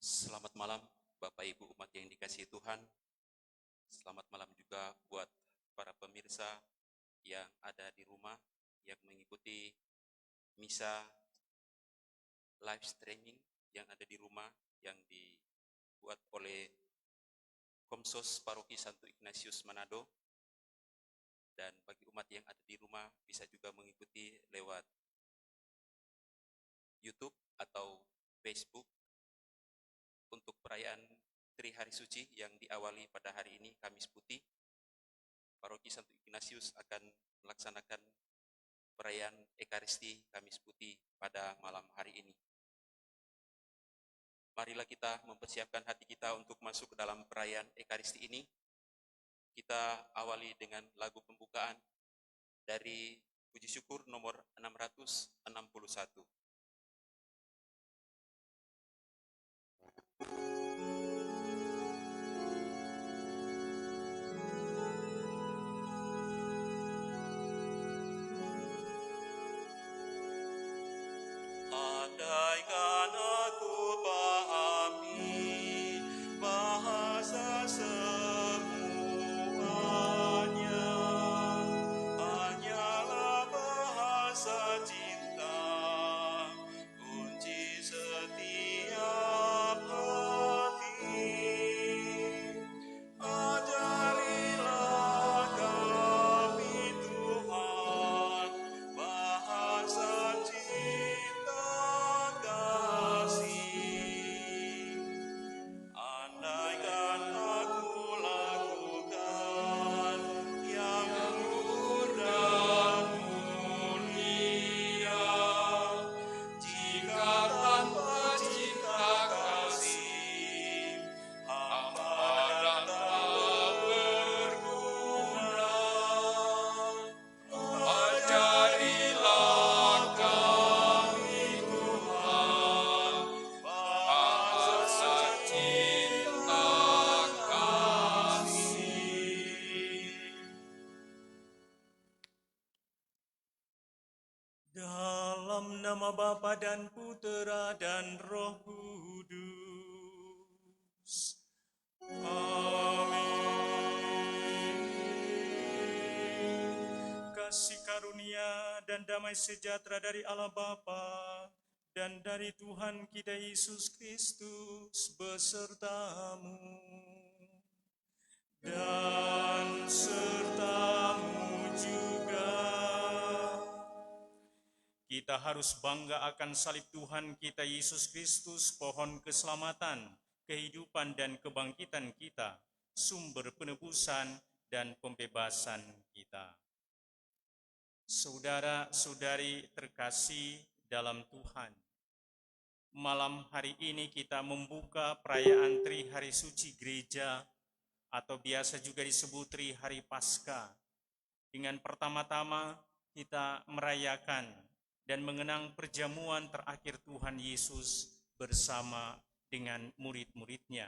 Selamat malam Bapak Ibu umat yang dikasihi Tuhan. Selamat malam juga buat para pemirsa yang ada di rumah yang mengikuti misa live streaming yang ada di rumah yang dibuat oleh Komsos Paroki Santo Ignatius Manado. Dan bagi umat yang ada di rumah bisa juga mengikuti lewat YouTube atau Facebook untuk perayaan Tri Hari Suci yang diawali pada hari ini, Kamis Putih. Paroki Santo Ignatius akan melaksanakan perayaan Ekaristi Kamis Putih pada malam hari ini. Marilah kita mempersiapkan hati kita untuk masuk ke dalam perayaan Ekaristi ini. Kita awali dengan lagu pembukaan dari Puji Syukur nomor 661. Andaikan aku pahami bahasa semuanya, hanyalah bahasa cinta, kunci setiap hati. Ajarilah kami Tuhan bahasa cinta kasih. Andaikan aku lakukan yang luhur dan mulia, jika tanpa cinta kasih, hamba dan tak berguna. Ajarilah kami Tuhan bahasa cinta kasih. Dalam nama Bapa dan Putera dan Roh Kudus. Amin. Kasih karunia dan damai sejahtera dari Allah Bapa dan dari Tuhan kita Yesus Kristus besertamu dan sertamu juga. Kita harus bangga akan salib Tuhan kita Yesus Kristus, pohon keselamatan, kehidupan dan kebangkitan kita, sumber penebusan dan pembebasan kita. Saudara-saudari terkasih dalam Tuhan, malam hari ini kita membuka perayaan Tri Hari Suci Gereja atau biasa juga disebut Tri Hari Paskah. Dengan pertama-tama kita merayakan dan mengenang perjamuan terakhir Tuhan Yesus bersama dengan murid-muridnya.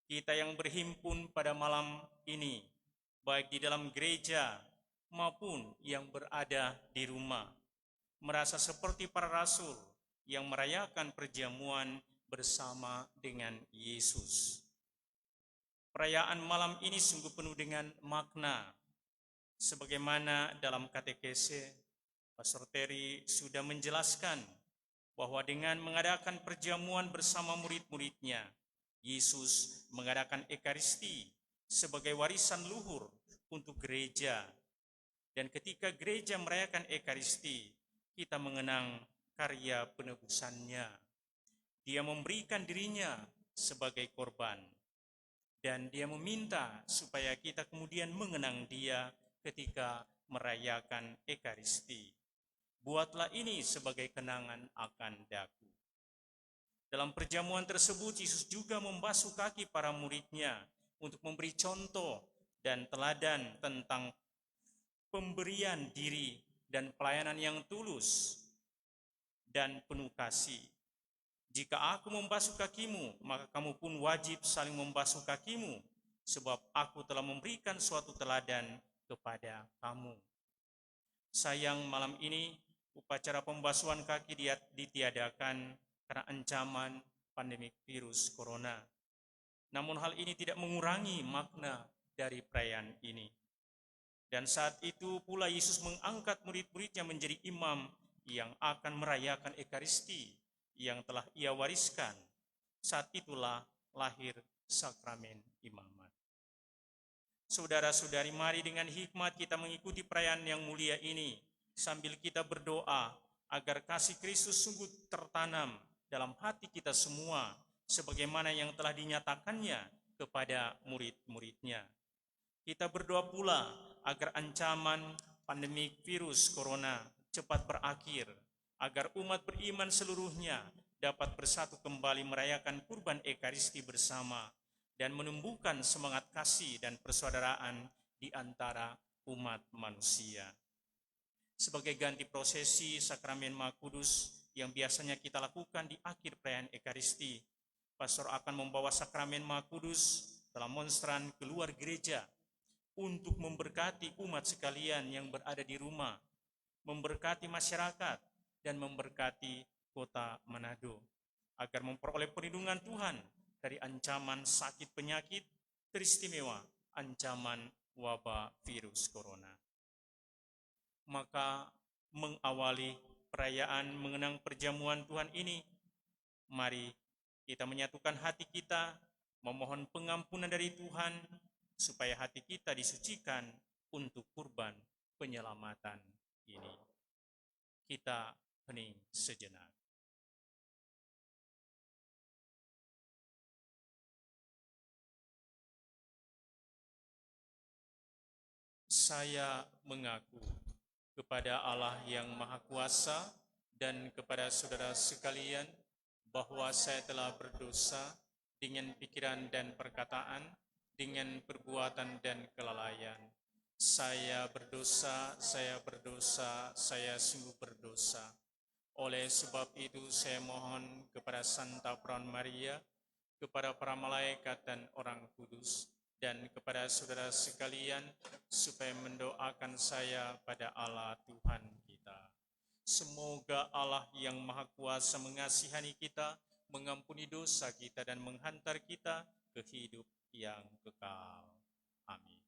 Kita yang berhimpun pada malam ini, baik di dalam gereja maupun yang berada di rumah, merasa seperti para rasul yang merayakan perjamuan bersama dengan Yesus. Perayaan malam ini sungguh penuh dengan makna, sebagaimana dalam katekese Pastor Terry sudah menjelaskan bahwa dengan mengadakan perjamuan bersama murid-muridnya, Yesus mengadakan Ekaristi sebagai warisan luhur untuk gereja. Dan ketika gereja merayakan Ekaristi, kita mengenang karya penebusannya. Dia memberikan dirinya sebagai korban. Dan dia meminta supaya kita kemudian mengenang dia ketika merayakan Ekaristi. Buatlah ini sebagai kenangan akan daku. Dalam perjamuan tersebut, Yesus juga membasuh kaki para muridnya untuk memberi contoh dan teladan tentang pemberian diri dan pelayanan yang tulus dan penuh kasih. Jika aku membasuh kakimu, maka kamu pun wajib saling membasuh kakimu, sebab aku telah memberikan suatu teladan kepada kamu. Sayang malam ini upacara pembasuhan kaki ditiadakan karena ancaman pandemi virus corona. Namun hal ini tidak mengurangi makna dari perayaan ini. Dan saat itu pula Yesus mengangkat murid-muridnya menjadi imam yang akan merayakan Ekaristi yang telah ia wariskan. Saat itulah lahir sakramen imamat. Saudara-saudari, mari dengan hikmat kita mengikuti perayaan yang mulia ini sambil kita berdoa agar kasih Kristus sungguh tertanam dalam hati kita semua sebagaimana yang telah dinyatakannya kepada murid-muridnya. Kita berdoa pula agar ancaman pandemi virus corona cepat berakhir, agar umat beriman seluruhnya dapat bersatu kembali merayakan kurban Ekaristi bersama dan menumbuhkan semangat kasih dan persaudaraan di antara umat manusia. Sebagai ganti prosesi sakramen Maha Kudus yang biasanya kita lakukan di akhir perayaan Ekaristi, pastor akan membawa sakramen Maha Kudus dalam monstran keluar gereja untuk memberkati umat sekalian yang berada di rumah, memberkati masyarakat, dan memberkati kota Manado, agar memperoleh perlindungan Tuhan dari ancaman sakit penyakit, teristimewa ancaman wabah virus corona. Maka mengawali perayaan mengenang perjamuan Tuhan ini, mari kita menyatukan hati kita, memohon pengampunan dari Tuhan, supaya hati kita disucikan untuk kurban penyelamatan ini. Kita hening sejenak. Saya mengaku kepada Allah yang Maha Kuasa dan kepada saudara sekalian bahwa saya telah berdosa dengan pikiran dan perkataan, dengan perbuatan dan kelalaian. Saya berdosa, saya sungguh berdosa. Oleh sebab itu saya mohon kepada Santa Perawan Maria, kepada para malaikat dan orang kudus, dan kepada saudara sekalian, supaya mendoakan saya pada Allah Tuhan kita. Semoga Allah yang Maha Kuasa mengasihani kita, mengampuni dosa kita, dan menghantar kita ke hidup yang kekal. Amin.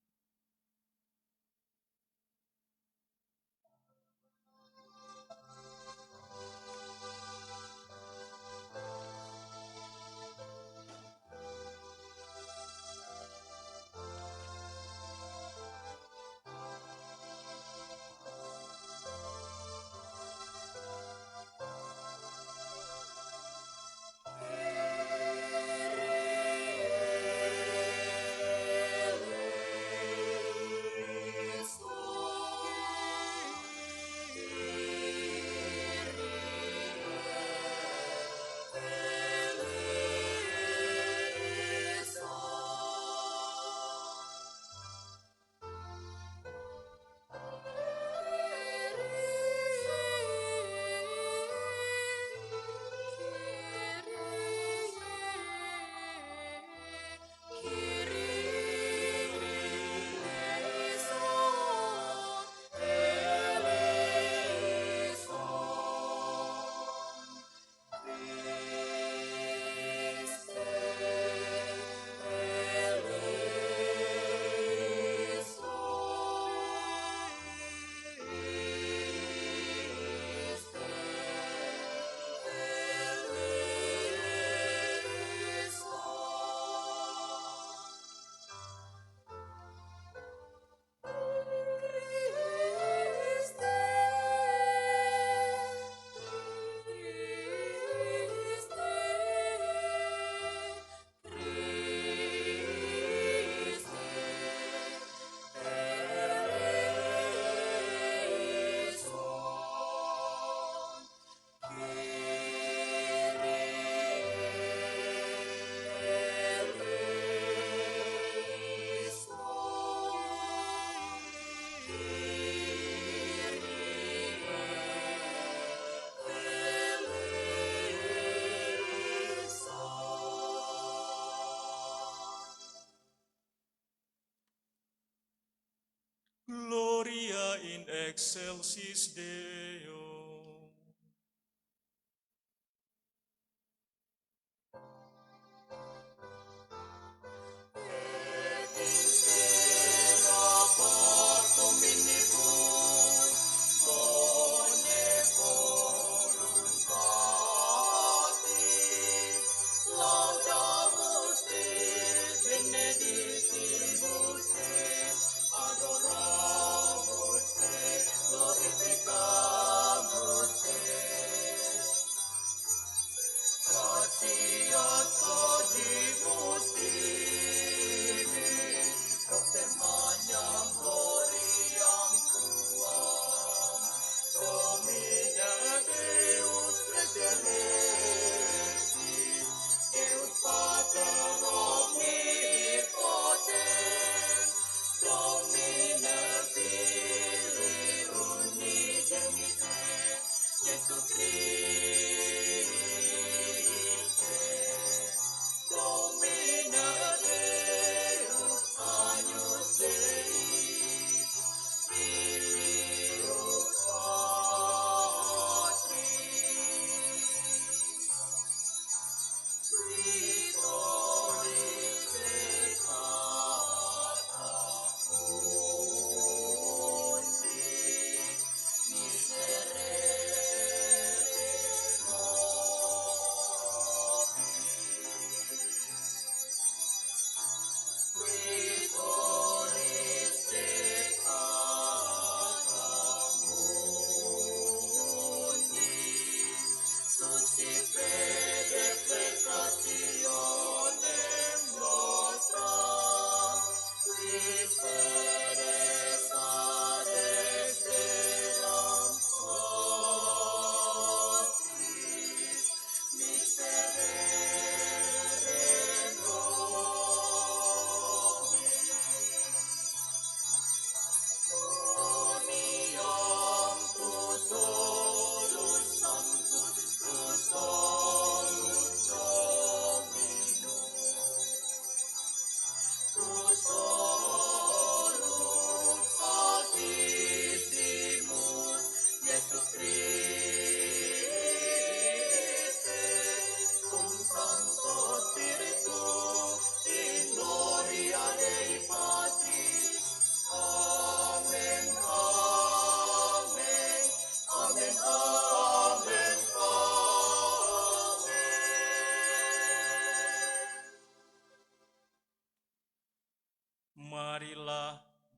Gloria in excelsis Deo.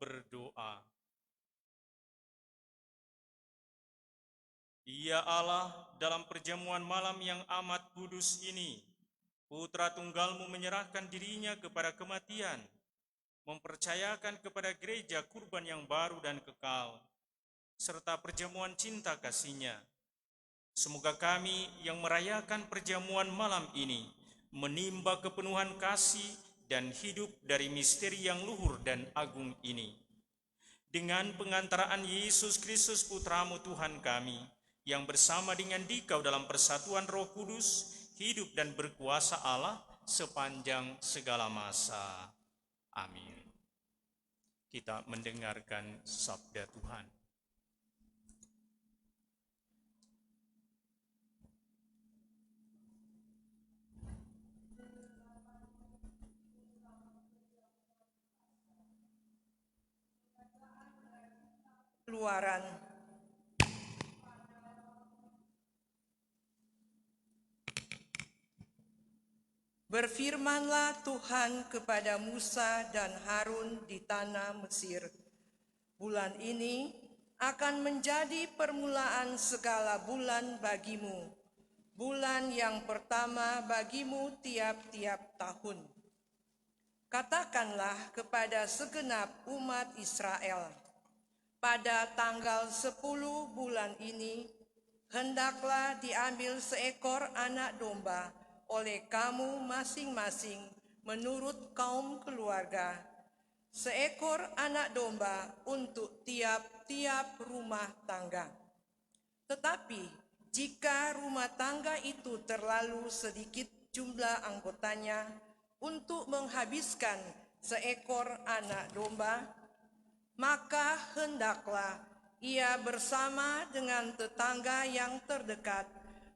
berdoa. Ya Allah, dalam perjamuan malam yang amat kudus ini, Putra Tunggal-Mu menyerahkan dirinya kepada kematian, mempercayakan kepada gereja kurban yang baru dan kekal, serta perjamuan cinta kasih-Nya. Semoga kami yang merayakan perjamuan malam ini menimba kepenuhan kasih dan hidup dari misteri yang luhur dan agung ini. Dengan pengantaraan Yesus Kristus Putra-Mu Tuhan kami, yang bersama dengan Dikau dalam persatuan Roh Kudus, hidup dan berkuasa Allah sepanjang segala masa. Amin. Kita mendengarkan sabda Tuhan. Keluaran. Berfirmanlah Tuhan kepada Musa dan Harun di tanah Mesir, bulan ini akan menjadi permulaan segala bulan bagimu, bulan yang pertama bagimu tiap-tiap tahun. Katakanlah kepada segenap umat Israel, pada tanggal 10 bulan ini, hendaklah diambil seekor anak domba oleh kamu masing-masing menurut kaum keluarga, seekor anak domba untuk tiap-tiap rumah tangga. Tetapi jika rumah tangga itu terlalu sedikit jumlah anggotanya untuk menghabiskan seekor anak domba, maka hendaklah ia bersama dengan tetangga yang terdekat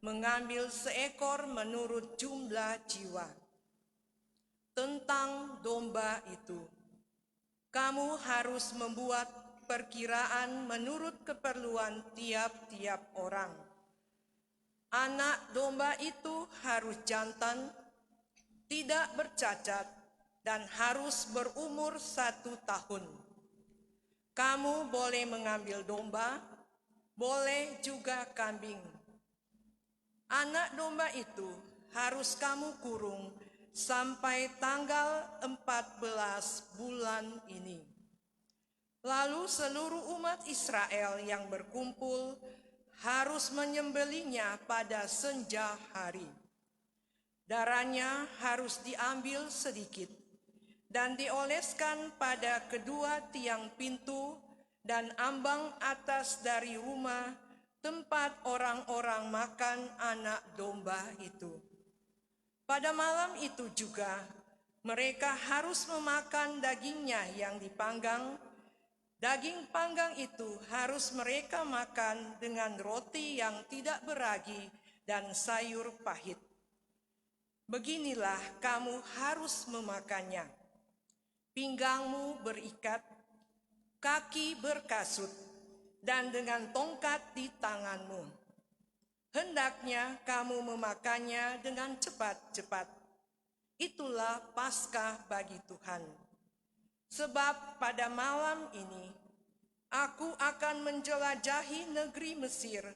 mengambil seekor menurut jumlah jiwa. Tentang domba itu, kamu harus membuat perkiraan menurut keperluan tiap-tiap orang. Anak domba itu harus jantan, tidak bercacat, dan harus berumur 1 tahun. Kamu boleh mengambil domba, boleh juga kambing. Anak domba itu harus kamu kurung sampai tanggal 14 bulan ini. Lalu seluruh umat Israel yang berkumpul harus menyembelihnya pada senja hari. Darahnya harus diambil sedikit dan dioleskan pada kedua tiang pintu dan ambang atas dari rumah tempat orang-orang makan anak domba itu. Pada malam itu juga mereka harus memakan dagingnya yang dipanggang. Daging panggang itu harus mereka makan dengan roti yang tidak beragi dan sayur pahit. Beginilah kamu harus memakannya. Pinggangmu berikat, kaki berkasut, dan dengan tongkat di tanganmu. Hendaknya kamu memakannya dengan cepat-cepat. Itulah Paskah bagi Tuhan. Sebab pada malam ini, aku akan menjelajahi negeri Mesir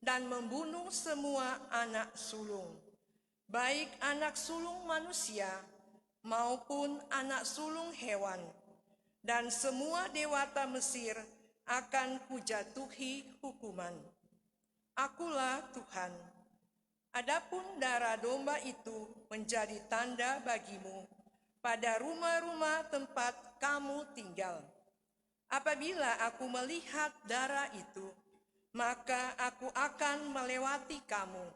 dan membunuh semua anak sulung, baik anak sulung manusia maupun anak sulung hewan, dan semua dewata Mesir akan kujatuhi hukuman. Akulah Tuhan. Adapun darah domba itu menjadi tanda bagimu pada rumah-rumah tempat kamu tinggal. Apabila aku melihat darah itu, maka aku akan melewati kamu.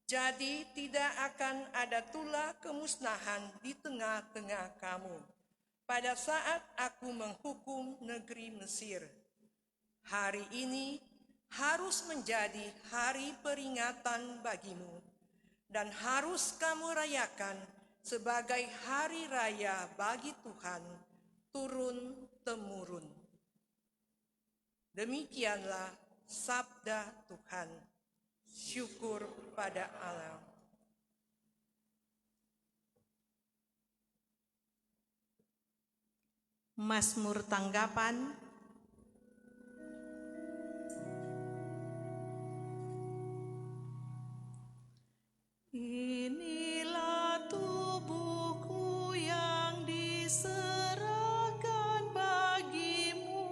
Jadi tidak akan ada tulah kemusnahan di tengah-tengah kamu pada saat aku menghukum negeri Mesir. Hari ini harus menjadi hari peringatan bagimu dan harus kamu rayakan sebagai hari raya bagi Tuhan turun-temurun. Demikianlah sabda Tuhan. Syukur pada Allah. Mazmur tanggapan. Inilah tubuhku yang diserahkan bagimu,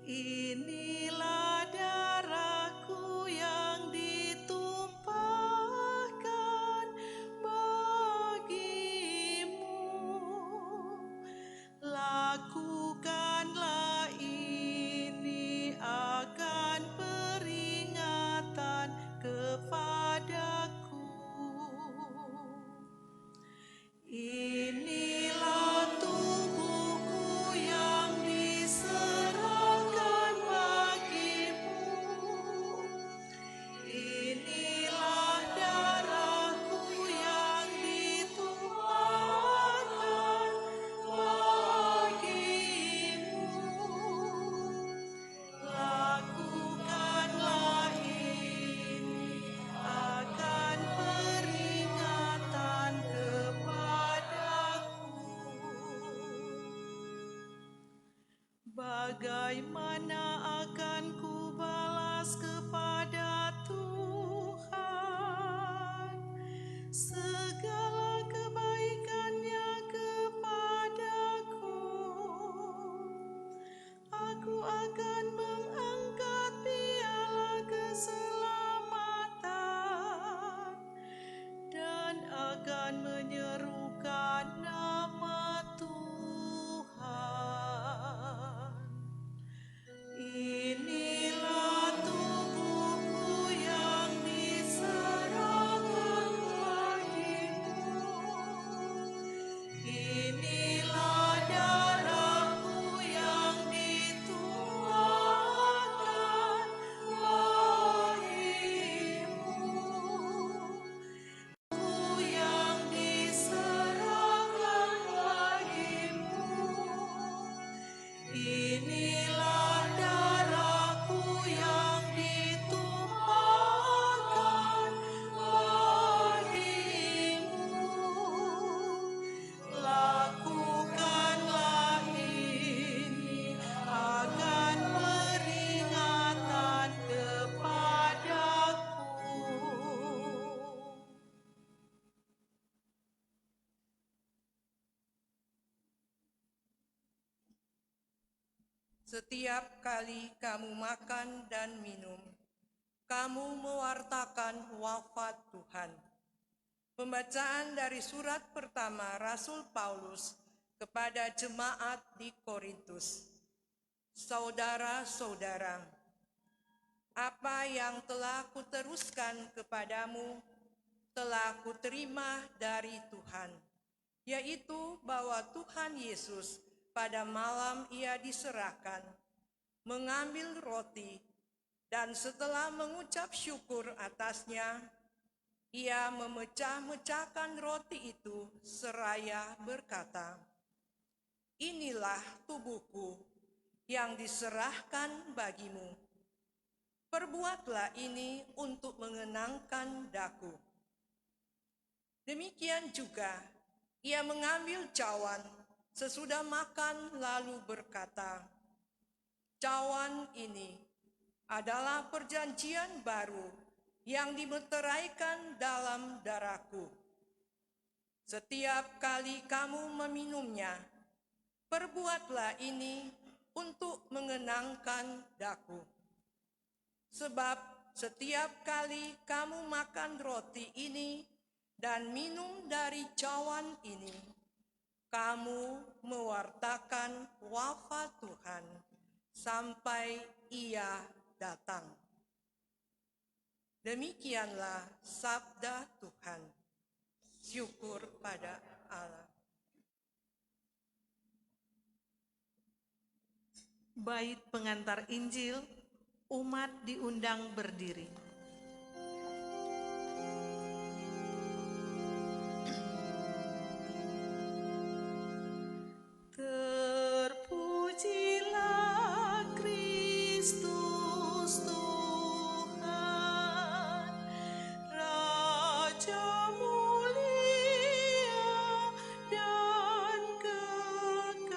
inilah darahku yang ditumpahkan bagimu. Lakukanlah ini akan peringatan kepadaku. Inilah tubuhku yang diserahkan bagimu, inilah darahku yang ditumpahkan bagimu. Lakukanlah ini akan peringatan kepadaku. Bagaimana akan ku balas kepada Tuhan segala kebaikannya kepadaku? Aku akan mengangkat piala keselamatan dan akan menyerukan nama Tuhan. Inilah tubuhku yang diserahkan bagimu, inilah darahku yang ditumpahkan bagimu. Ku yang diserahkan bagimu, inilah darahku yang ditumpahkan bagimu. Lakukanlah ini akan peringatan kepadaku. Setiap kali kamu makan dan minum, kamu mewartakan wafat Tuhan. Pembacaan dari surat pertama Rasul Paulus kepada jemaat di Korintus. Saudara-saudara, apa yang telah kuteruskan kepadamu telah kuterima dari Tuhan, yaitu bahwa Tuhan Yesus pada malam ia diserahkan, mengambil roti, dan setelah mengucap syukur atasnya, ia memecah-mecahkan roti itu seraya berkata, "Inilah tubuhku yang diserahkan bagimu. Perbuatlah ini untuk mengenangkan daku." Demikian juga ia mengambil cawan sesudah makan lalu berkata, "Cawan ini adalah perjanjian baru yang dimeteraikan dalam darahku. Setiap kali kamu meminumnya, perbuatlah ini untuk mengenangkan daku. Sebab setiap kali kamu makan roti ini dan minum dari cawan ini, kamu mewartakan wafat Tuhan sampai ia datang." Demikianlah sabda Tuhan. Syukur pada Allah. Bait pengantar Injil, umat diundang berdiri. Terpujilah Kristus Tuhan, Raja mulia dan kekal.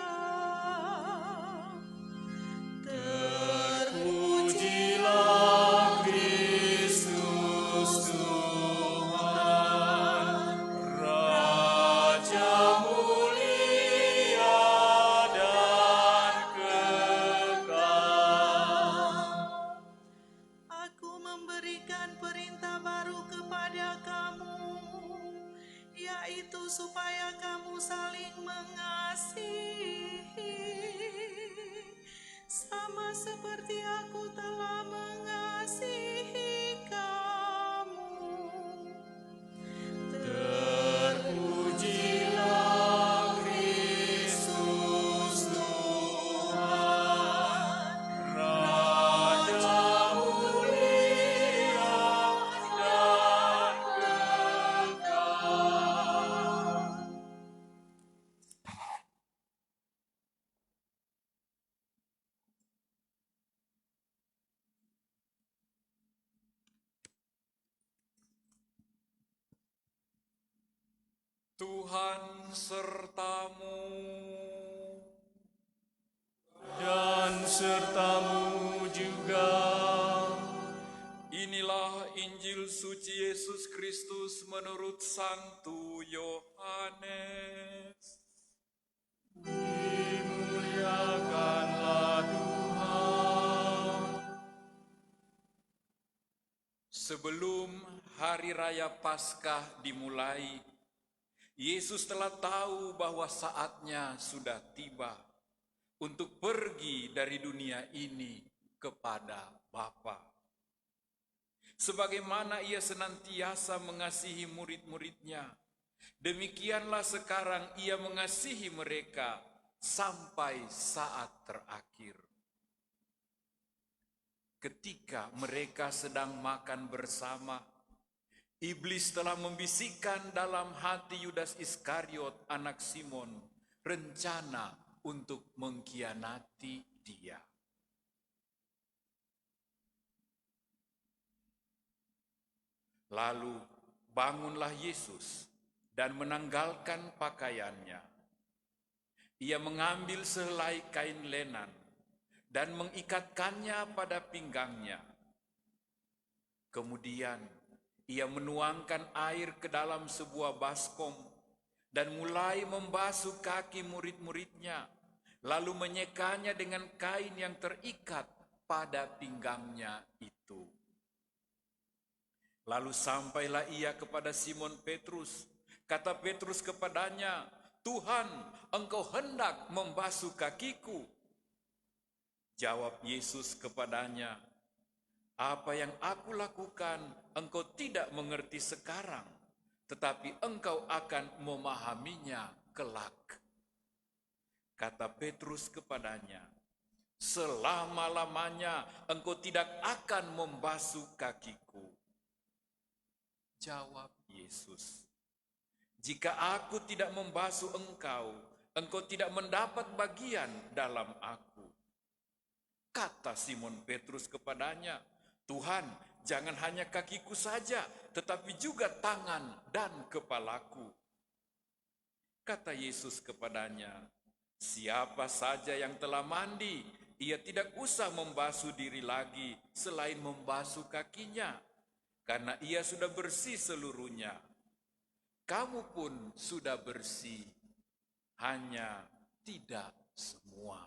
yaitu supaya kamu saling mengasihi, sama seperti aku telah mengasihi kamu. Terpujilah Kristus Tuhan, Raja mulia dan kekal. Tuhan sertamu. Dan sertamu juga. Inilah Injil suci Yesus Kristus menurut Santo Yohanes. Dimuliakanlah Tuhan. Sebelum hari raya Paskah dimulai, Yesus telah tahu bahwa saatnya sudah tiba untuk pergi dari dunia ini kepada Bapa. Sebagaimana ia senantiasa mengasihi murid-muridnya, demikianlah sekarang ia mengasihi mereka sampai saat terakhir. Ketika mereka sedang makan bersama, Iblis telah membisikkan dalam hati Yudas Iskariot, anak Simon, rencana untuk mengkhianati dia. Lalu bangunlah Yesus dan menanggalkan pakaiannya. Ia mengambil sehelai kain lenan dan mengikatkannya pada pinggangnya. Kemudian ia menuangkan air ke dalam sebuah baskom dan mulai membasuh kaki murid-muridnya, lalu menyekanya dengan kain yang terikat pada pinggangnya itu. Lalu sampailah ia kepada Simon Petrus. Kata Petrus kepadanya, "Tuhan, engkau hendak membasuh kakiku?" Jawab Yesus kepadanya, "Apa yang aku lakukan engkau tidak mengerti sekarang, tetapi engkau akan memahaminya kelak." Kata Petrus kepadanya, "Selama-lamanya engkau tidak akan membasuh kakiku." Jawab Yesus, "Jika aku tidak membasuh engkau, engkau tidak mendapat bagian dalam aku." Kata Simon Petrus kepadanya, "Tuhan, jangan hanya kakiku saja, tetapi juga tangan dan kepalaku." Kata Yesus kepadanya, "Siapa saja yang telah mandi, ia tidak usah membasuh diri lagi selain membasuh kakinya, karena ia sudah bersih seluruhnya. Kamu pun sudah bersih, hanya tidak semua."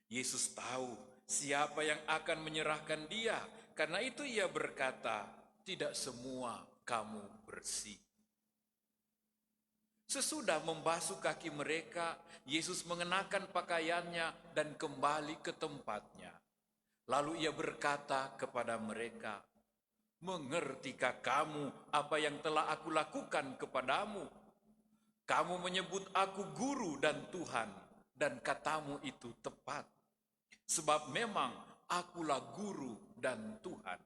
Yesus tahu siapa yang akan menyerahkan dia, karena itu ia berkata, "Tidak semua kamu bersih." Sesudah membasuh kaki mereka, Yesus mengenakan pakaiannya dan kembali ke tempatnya. Lalu ia berkata kepada mereka, "Mengertikah kamu apa yang telah aku lakukan kepadamu? Kamu menyebut aku guru dan Tuhan, dan katamu itu tepat. Sebab memang akulah guru dan Tuhan.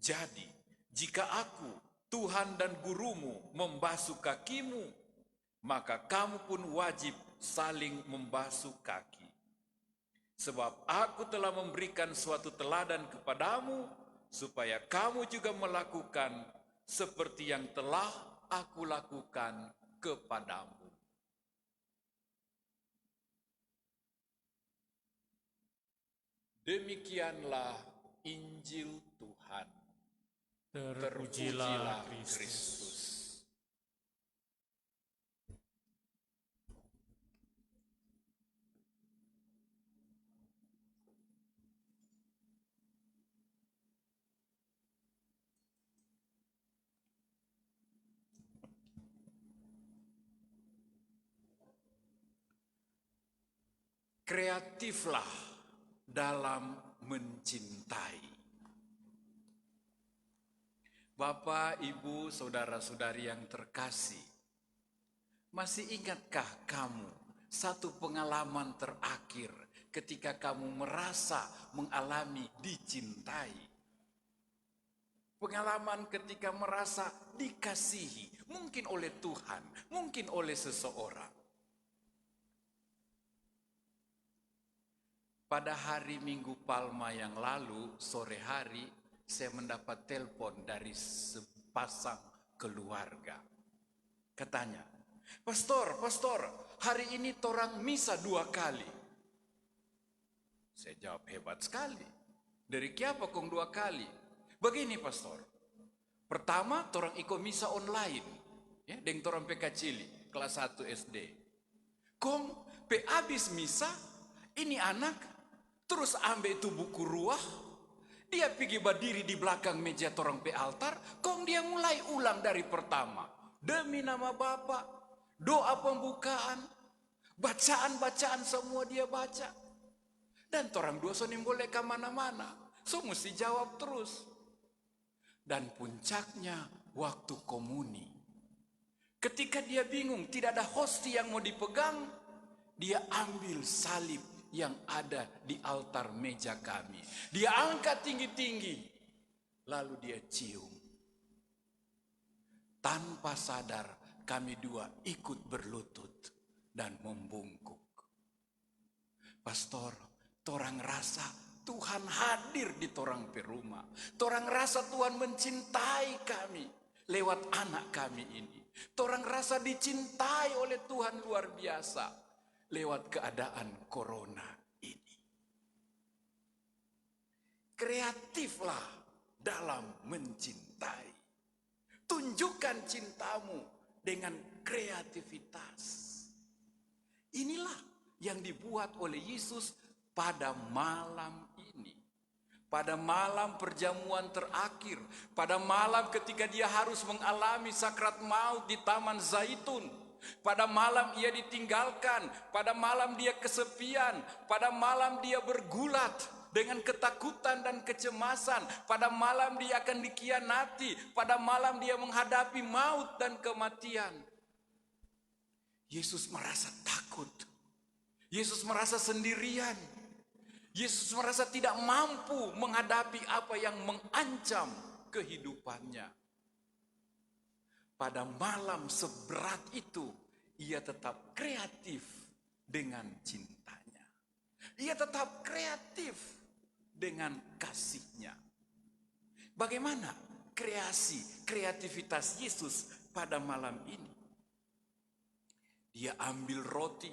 Jadi, jika aku, Tuhan dan gurumu, membasuh kakimu, maka kamu pun wajib saling membasuh kaki. Sebab aku telah memberikan suatu teladan kepadamu, supaya kamu juga melakukan seperti yang telah aku lakukan kepadamu." Demikianlah Injil Tuhan. Terpujilah Kristus. Kreatiflah dalam mencintai. Bapak, Ibu, saudara-saudari yang terkasih, masih ingatkah kamu satu pengalaman terakhir ketika kamu merasa mengalami dicintai? Pengalaman ketika merasa dikasihi, mungkin oleh Tuhan, mungkin oleh seseorang. Pada hari Minggu Palma yang lalu, sore hari, saya mendapat telepon dari sepasang keluarga. Katanya, Pastor, hari ini torang misa 2 kali. Saya jawab, hebat sekali. Dari kiapa kong 2 kali? Begini, Pastor. Pertama, torang ikut misa online. Ya, deng torang PK Cili, kelas 1 SD. Kong, pe abis misa, ini anak terus ambil itu buku ruah, dia pergi berdiri di belakang meja torang pe altar, kong dia mulai ulang dari pertama. Demi nama Bapa, doa pembukaan, bacaan-bacaan semua dia baca. Dan torang dua sonim boleh ke mana-mana, so mesti jawab terus. Dan puncaknya waktu komuni. Ketika dia bingung, tidak ada hosti yang mau dipegang, dia ambil salib yang ada di altar meja kami. Dia angkat tinggi-tinggi, lalu dia cium. Tanpa sadar kami dua ikut berlutut dan membungkuk. Pastor, torang rasa Tuhan hadir di torang pe rumah. Torang rasa Tuhan mencintai kami lewat anak kami ini. Torang rasa dicintai oleh Tuhan luar biasa lewat keadaan corona ini. Kreatiflah dalam mencintai. Tunjukkan cintamu dengan kreativitas. Inilah yang dibuat oleh Yesus pada malam ini. Pada malam perjamuan terakhir. Pada malam ketika dia harus mengalami sakrat maut di Taman Zaitun. Pada malam ia ditinggalkan, pada malam dia kesepian, pada malam dia bergulat dengan ketakutan dan kecemasan, pada malam dia akan dikhianati, pada malam dia menghadapi maut dan kematian. Yesus merasa takut, Yesus merasa sendirian, Yesus merasa tidak mampu menghadapi apa yang mengancam kehidupannya. Pada malam seberat itu, ia tetap kreatif dengan cintanya. Ia tetap kreatif dengan kasihnya. Bagaimana kreativitas Yesus pada malam ini? Dia ambil roti.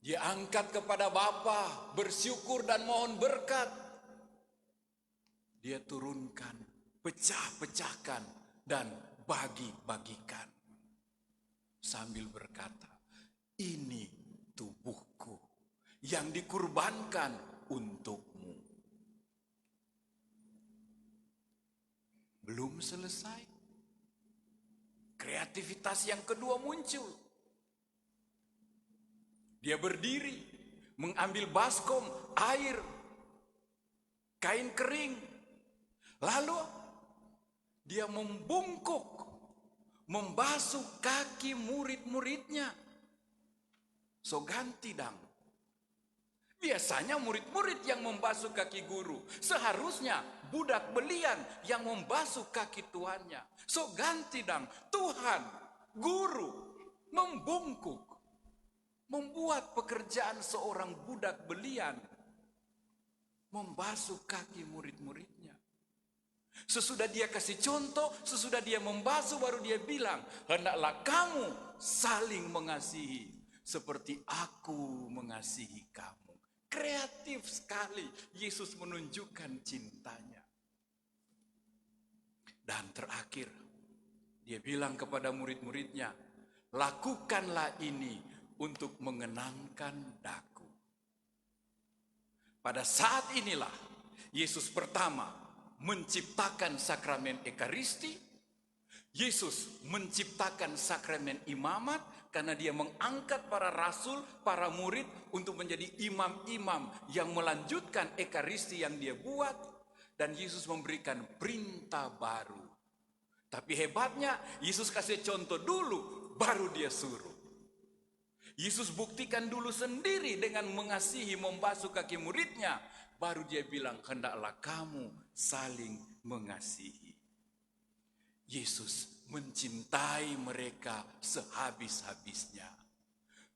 Dia angkat kepada Bapa, bersyukur dan mohon berkat. Dia turunkan, pecah-pecahkan dan bagi-bagikan. Sambil berkata, ini tubuhku yang dikurbankan untukmu. Belum selesai. Kreativitas yang kedua muncul. Dia berdiri, mengambil baskom, air, kain kering. Lalu dia membungkuk, membasuh kaki murid-muridnya. So ganti dang. Biasanya murid-murid yang membasuh kaki guru. Seharusnya budak belian yang membasuh kaki tuannya. So ganti dang. Tuhan, guru, membungkuk. Membuat pekerjaan seorang budak belian. Membasuh kaki murid-muridnya. Sesudah dia kasih contoh, sesudah dia membasuh, baru dia bilang, hendaklah kamu saling mengasihi seperti aku mengasihi kamu. Kreatif sekali Yesus menunjukkan cintanya. Dan terakhir, dia bilang kepada murid-muridnya, lakukanlah ini untuk mengenangkan daku. Pada saat inilah Yesus pertama menciptakan sakramen Ekaristi, Yesus menciptakan sakramen imamat, Karena dia mengangkat para rasul, para murid untuk menjadi imam-imam yang melanjutkan ekaristi yang dia buat. Dan Yesus memberikan perintah baru. Tapi hebatnya, Yesus kasih contoh dulu, baru dia suruh. Yesus buktikan dulu sendiri dengan mengasihi, membasuh kaki muridnya. Baru dia bilang, hendaklah kamu saling mengasihi. Yesus mencintai mereka sehabis-habisnya.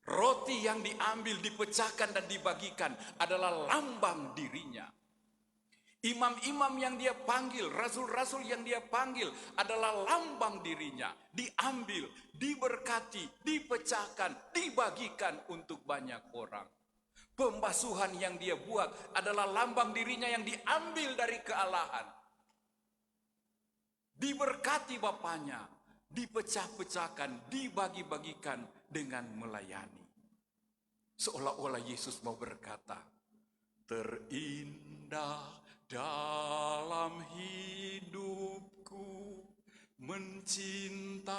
Roti yang diambil, dipecahkan dan dibagikan adalah lambang dirinya. Imam-imam yang dia panggil, rasul-rasul yang dia panggil adalah lambang dirinya. Diambil, diberkati, dipecahkan, dibagikan untuk banyak orang. Pembasuhan yang dia buat adalah lambang dirinya yang diambil dari kealahan. Diberkati Bapaknya, dipecah-pecahkan, dibagi-bagikan dengan melayani. Seolah-olah Yesus mau berkata, terindah dalam hidupku mencintaimu.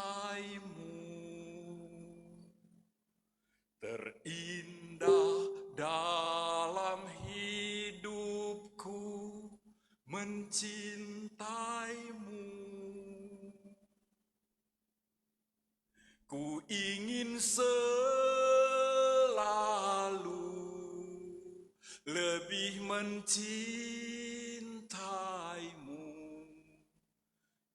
Terindah dalam hidupku mencintaimu. Ku ingin selalu lebih mencintaimu.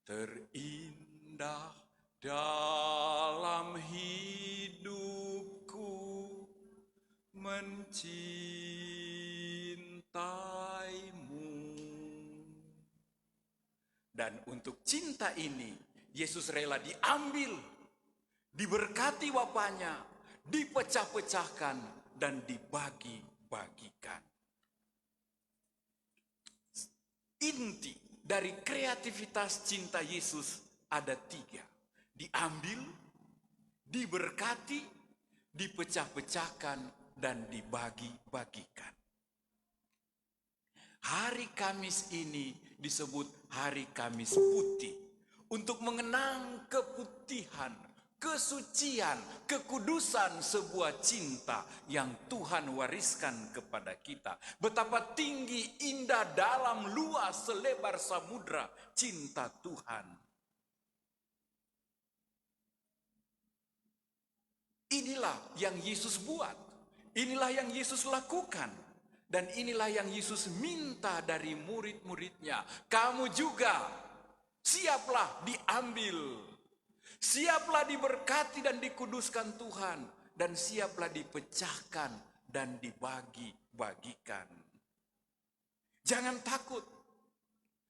Terindah dalam hidupku mencintaimu. Dan untuk cinta ini, Yesus rela diambil, diberkati Bapaknya, dipecah-pecahkan, dan dibagi-bagikan. Inti dari kreativitas cinta Yesus ada 3. Diambil, diberkati, dipecah-pecahkan, dan dibagi-bagikan. Hari Kamis ini disebut Hari Kamis Putih. Untuk mengenang keputihan, kesucian, kekudusan sebuah cinta yang Tuhan wariskan kepada kita. Betapa tinggi, indah, dalam, luas, selebar samudra cinta Tuhan. Inilah yang Yesus buat. Inilah yang Yesus lakukan. Dan inilah yang Yesus minta dari murid-muridnya. Kamu juga siaplah diambil. Siaplah diberkati dan dikuduskan Tuhan. Dan siaplah dipecahkan dan dibagi-bagikan. Jangan takut.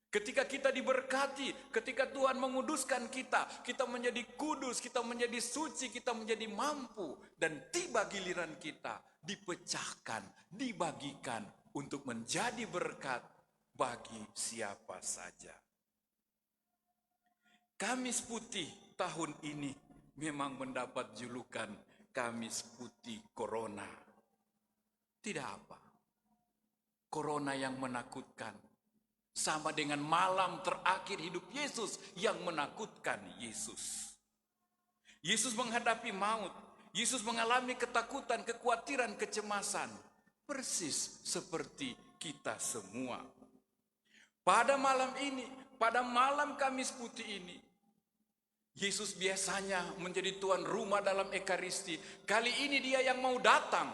Ketika kita diberkati, ketika Tuhan menguduskan kita, kita menjadi kudus, kita menjadi suci, kita menjadi mampu. Dan tiba giliran kita dipecahkan, dibagikan untuk menjadi berkat bagi siapa saja. Kamis Putih tahun ini memang mendapat julukan Kamis Putih Corona. Tidak apa. Corona yang menakutkan. Sama dengan malam terakhir hidup Yesus yang menakutkan Yesus. Yesus menghadapi maut. Yesus mengalami ketakutan, kekhawatiran, kecemasan. Persis seperti kita semua. Pada malam ini, pada malam Kamis Putih ini, Yesus biasanya menjadi tuan rumah dalam Ekaristi. Kali ini dia yang mau datang.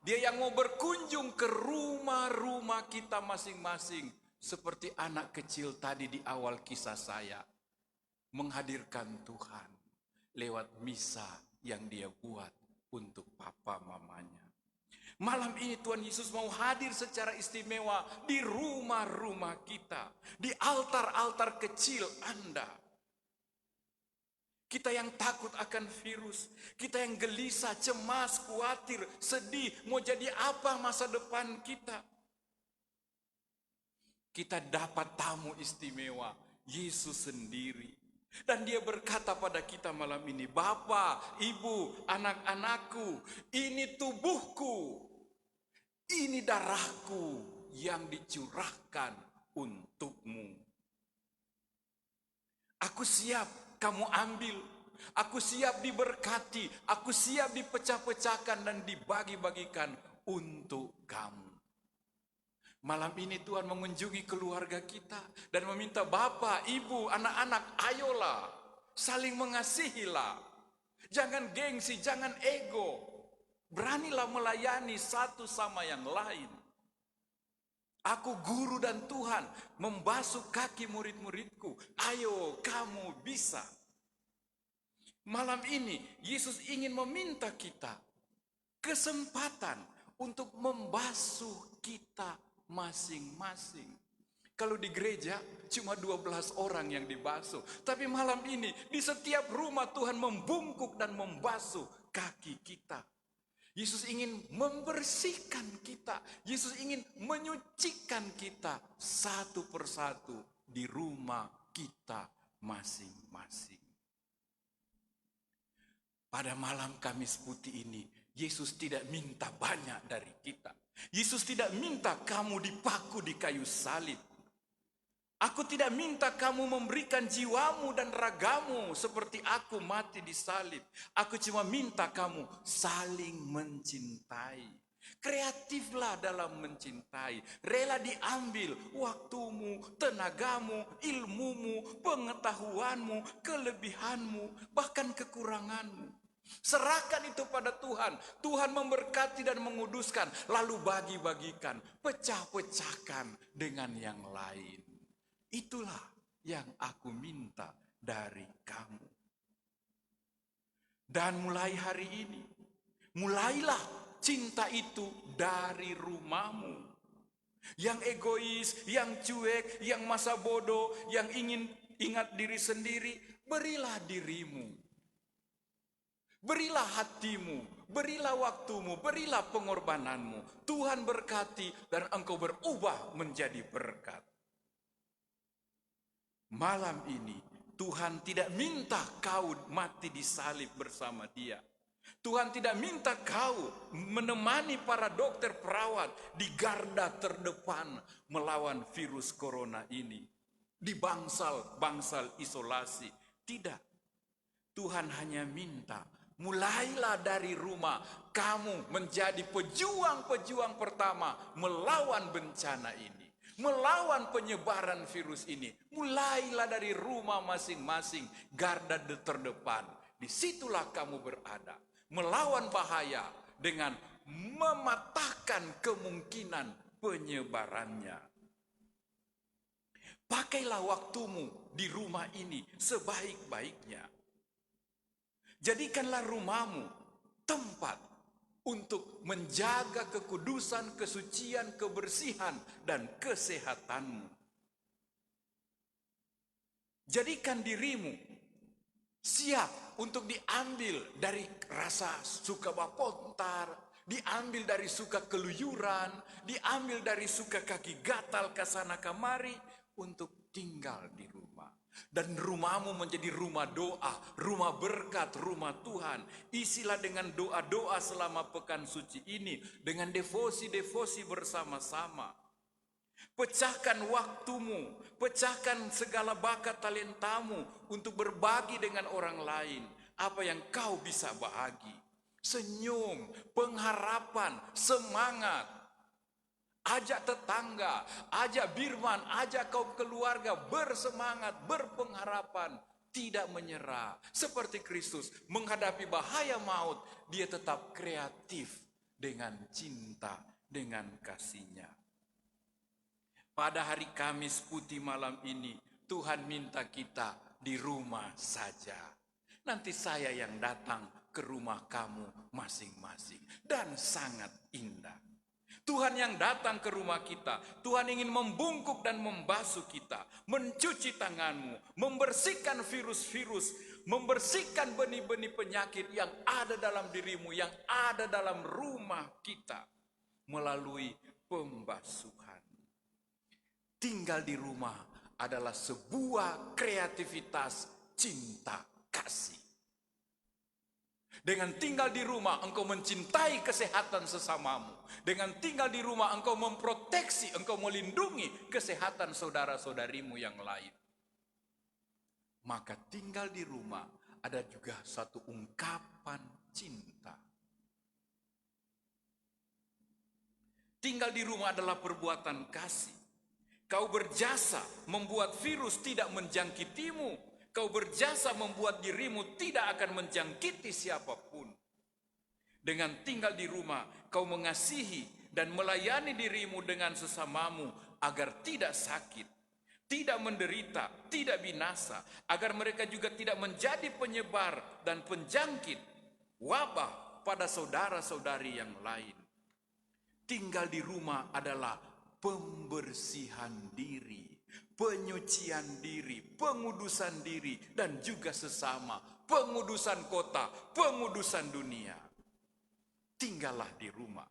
Dia yang mau berkunjung ke rumah-rumah kita masing-masing. Seperti anak kecil tadi di awal kisah saya. Menghadirkan Tuhan lewat misa yang dia buat untuk papa mamanya. Malam ini Tuhan Yesus mau hadir secara istimewa di rumah-rumah kita. Di altar-altar kecil Anda. Kita yang takut akan virus. Kita yang gelisah, cemas, khawatir, sedih. Mau jadi apa masa depan kita? Kita dapat tamu istimewa, Yesus sendiri. Dan dia berkata pada kita malam ini, Bapa, Ibu, anak-anakku, ini tubuhku, ini darahku yang dicurahkan untukmu. Aku siap, kamu ambil. Aku siap diberkati, aku siap dipecah-pecahkan dan dibagi-bagikan untuk kamu. Malam ini Tuhan mengunjungi keluarga kita dan meminta Bapak, Ibu, anak-anak, ayolah saling mengasihilah. Jangan gengsi, jangan ego. Beranilah melayani satu sama yang lain. Aku guru dan Tuhan membasuh kaki murid-muridku. Ayo kamu bisa. Malam ini Yesus ingin meminta kita kesempatan untuk membasuh kita masing-masing. Kalau di gereja cuma 12 orang yang dibasuh. Tapi malam ini di setiap rumah Tuhan membungkuk dan membasuh kaki kita. Yesus ingin membersihkan kita. Yesus ingin menyucikan kita satu persatu di rumah kita masing-masing. Pada malam Kamis Putih ini, Yesus tidak minta banyak dari kita. Yesus tidak minta kamu dipaku di kayu salib. Aku tidak minta kamu memberikan jiwamu dan ragamu seperti aku mati di salib. Aku cuma minta kamu saling mencintai. Kreatiflah dalam mencintai. Rela diambil waktumu, tenagamu, ilmumu, pengetahuanmu, kelebihanmu, bahkan kekuranganmu. Serahkan itu pada Tuhan. Tuhan memberkati dan menguduskan. Lalu bagi-bagikan, pecah-pecahkan dengan yang lain. Itulah yang aku minta dari kamu. Dan mulai hari ini, mulailah cinta itu dari rumahmu. Yang egois, yang cuek, yang masa bodoh, yang ingin ingat diri sendiri, berilah dirimu. Berilah hatimu, berilah waktumu, berilah pengorbananmu. Tuhan berkati dan engkau berubah menjadi berkat. Malam ini Tuhan tidak minta kau mati di salib bersama Dia. Tuhan tidak minta kau menemani para dokter perawat di garda terdepan melawan virus corona ini. Di bangsal isolasi. Tidak. Tuhan hanya minta, mulailah dari rumah. Kamu menjadi pejuang-pejuang pertama melawan bencana ini. Melawan penyebaran virus ini. Mulailah dari rumah masing-masing, garda terdepan. Disitulah kamu berada. Melawan bahaya dengan mematahkan kemungkinan penyebarannya. Pakailah waktumu di rumah ini sebaik-baiknya. Jadikanlah rumahmu tempat untuk menjaga kekudusan, kesucian, kebersihan, dan kesehatanmu. Jadikan dirimu siap untuk diambil dari rasa suka bapontar, diambil dari suka keluyuran, diambil dari suka kaki gatal kesana kemari, untuk tinggal di rumah. Dan rumahmu menjadi rumah doa, rumah berkat, rumah Tuhan. Isilah dengan doa-doa selama pekan suci ini, dengan devosi-devosi bersama-sama. Pecahkan waktumu, pecahkan segala bakat talentamu untuk berbagi dengan orang lain. Apa yang kau bisa bahagi. Senyum, pengharapan, semangat. Ajak tetangga, ajak birman, ajak kaum keluarga bersemangat, berpengharapan, tidak menyerah. Seperti Kristus menghadapi bahaya maut, dia tetap kreatif dengan cinta, dengan kasih-Nya. Pada hari Kamis Putih malam ini, Tuhan minta kita di rumah saja. Nanti saya yang datang ke rumah kamu masing-masing. Dan sangat indah. Tuhan yang datang ke rumah kita. Tuhan ingin membungkuk dan membasuh kita. Mencuci tanganmu. Membersihkan virus-virus. Membersihkan benih-benih penyakit yang ada dalam dirimu. Yang ada dalam rumah kita. Melalui pembasuhan. Tinggal di rumah adalah sebuah kreativitas cinta kasih. Dengan tinggal di rumah engkau mencintai kesehatan sesamamu. Dengan tinggal di rumah engkau memproteksi, engkau melindungi kesehatan saudara-saudarimu yang lain. Maka tinggal di rumah ada juga satu ungkapan cinta. Tinggal di rumah adalah perbuatan kasih. Kau berjasa membuat virus tidak menjangkitimu. Kau berjasa membuat dirimu tidak akan menjangkiti siapapun. Dengan tinggal di rumah, kau mengasihi dan melayani dirimu dengan sesamamu agar tidak sakit, tidak menderita, tidak binasa, agar mereka juga tidak menjadi penyebar dan penjangkit wabah pada saudara-saudari yang lain. Tinggal di rumah adalah pembersihan diri, penyucian diri, pengudusan diri, dan juga sesama, pengudusan kota, pengudusan dunia. Tinggallah di rumah,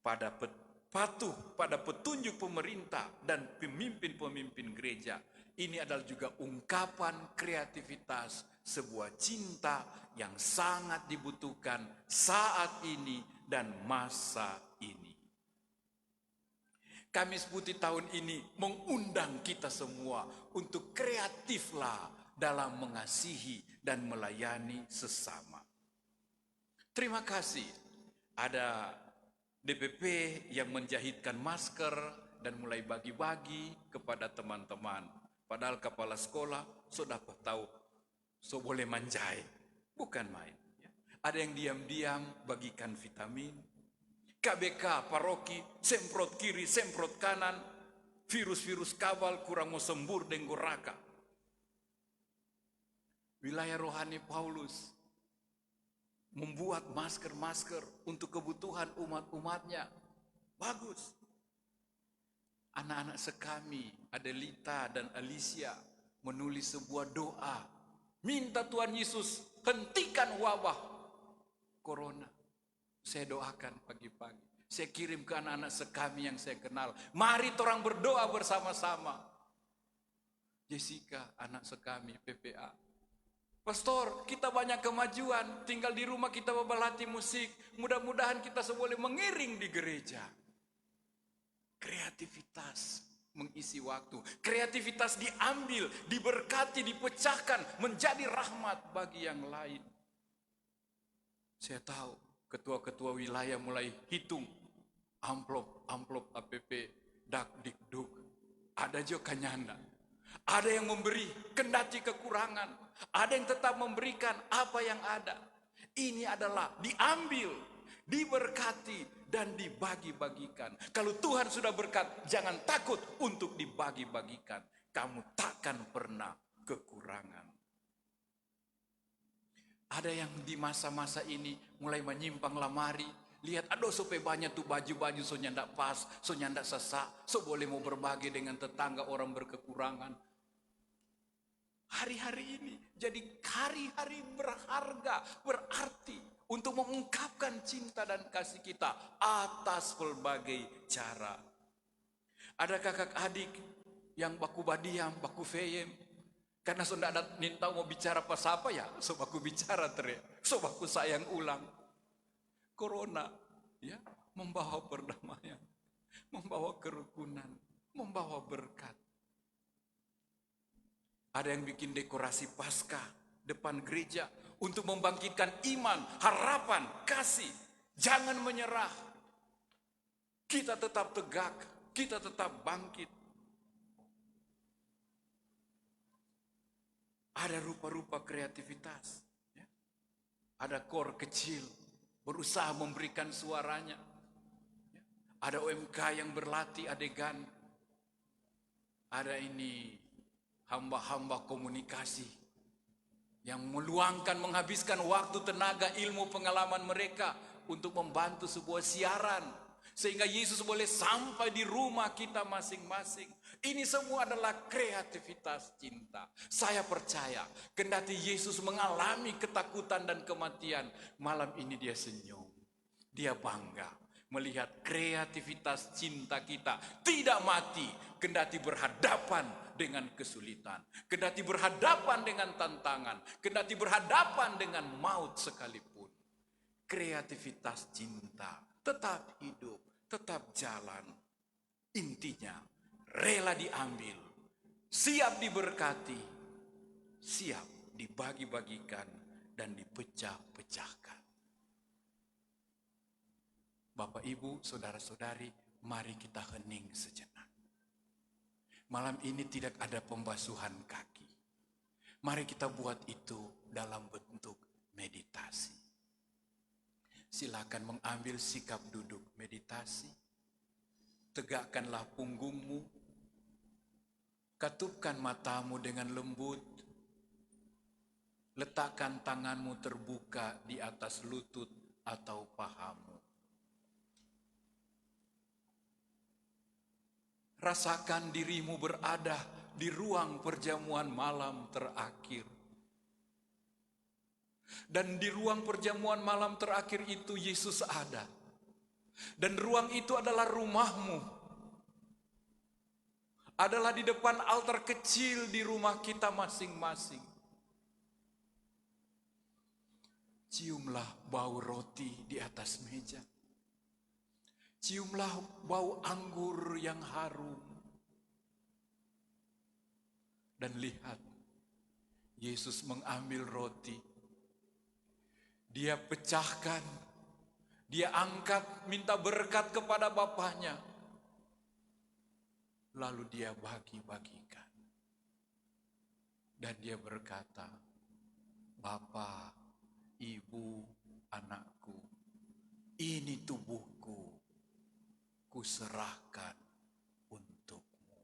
patuh pada petunjuk pemerintah dan pemimpin-pemimpin gereja. Ini adalah juga ungkapan kreativitas sebuah cinta yang sangat dibutuhkan saat ini dan masa ini. Kamis Putih tahun ini mengundang kita semua untuk kreatiflah dalam mengasihi dan melayani sesama. Terima kasih ada DPP yang menjahitkan masker dan mulai bagi-bagi kepada teman-teman. Padahal kepala sekolah sudah tahu, so boleh manjai, bukan main. Ada yang diam-diam bagikan vitamin. KBK, paroki, semprot kiri, semprot kanan. Virus-virus kabal kurang mau sembur denggo raka. Wilayah rohani Paulus membuat masker-masker untuk kebutuhan umat-umatnya. Bagus. Anak-anak sekami, Adelita dan Alicia, menulis sebuah doa. Minta Tuhan Yesus hentikan wabah Corona. Saya doakan pagi-pagi. Saya kirim ke anak-anak sekami yang saya kenal. Mari orang berdoa bersama-sama. Jessica, anak sekami, PPA. Pastor, kita banyak kemajuan. Tinggal di rumah kita berlatih musik. Mudah-mudahan kita boleh mengiring di gereja. Kreativitas mengisi waktu. Kreativitas diambil, diberkati, dipecahkan. Menjadi rahmat bagi yang lain. Saya tahu ketua-ketua wilayah mulai hitung amplop APP, dak-dik-duk. Ada juga kanyanda. Ada yang memberi kendati kekurangan. Ada yang tetap memberikan apa yang ada. Ini adalah diambil, diberkati, dan dibagi-bagikan. Kalau Tuhan sudah berkat, jangan takut untuk dibagi-bagikan. Kamu takkan pernah kekurangan. Ada yang di masa-masa ini mulai menyimpang lamari. Lihat, aduh supaya banyak tuh baju-baju so nyandak pas, so nyandak sesak, so boleh mau berbagi dengan tetangga orang berkekurangan. Hari-hari ini jadi hari-hari berharga, berarti untuk mengungkapkan cinta dan kasih kita atas berbagai cara. Ada kakak adik yang baku badiam, baku feyem. Karena so tidak ada nintau mau bicara pas apa ya, so baku bicara teriak, so baku sayang ulang. Corona ya membawa perdamaian, membawa kerukunan, membawa berkat. Ada yang bikin dekorasi Paskah depan gereja untuk membangkitkan iman, harapan, kasih. Jangan menyerah. Kita tetap tegak, kita tetap bangkit. Ada rupa-rupa kreativitas. Ya. Ada kor kecil berusaha memberikan suaranya. Ya. Ada OMK yang berlatih adegan. Ada ini hamba-hamba komunikasi yang meluangkan, menghabiskan waktu, tenaga, ilmu, pengalaman mereka untuk membantu sebuah siaran. Sehingga Yesus boleh sampai di rumah kita masing-masing. Ini semua adalah kreativitas cinta. Saya percaya, kendati Yesus mengalami ketakutan dan kematian, malam ini dia senyum. Dia bangga melihat kreativitas cinta kita tidak mati, kendati berhadapan dengan kesulitan, kendati berhadapan dengan tantangan, kendati berhadapan dengan maut sekalipun. Kreativitas cinta tetap hidup, tetap jalan. Intinya, rela diambil, siap diberkati, siap dibagi-bagikan, dan dipecah-pecahkan. Bapak, Ibu, saudara-saudari, mari kita hening sejenak. Malam ini tidak ada pembasuhan kaki. Mari kita buat itu dalam bentuk meditasi. Silakan mengambil sikap duduk meditasi. Tegakkanlah punggungmu. Katupkan matamu dengan lembut. Letakkan tanganmu terbuka di atas lutut atau pahamu. Rasakan dirimu berada di ruang perjamuan malam terakhir. Dan di ruang perjamuan malam terakhir itu Yesus ada. Dan ruang itu adalah rumahmu. Adalah di depan altar kecil di rumah kita masing-masing. Ciumlah bau roti di atas meja. Ciumlah bau anggur yang harum. Dan lihat, Yesus mengambil roti. Dia pecahkan, dia angkat, minta berkat kepada Bapaknya. Lalu dia bagi-bagikan. Dan dia berkata, Bapa, Ibu, anakku, ini tubuhku, kuserahkan untukmu.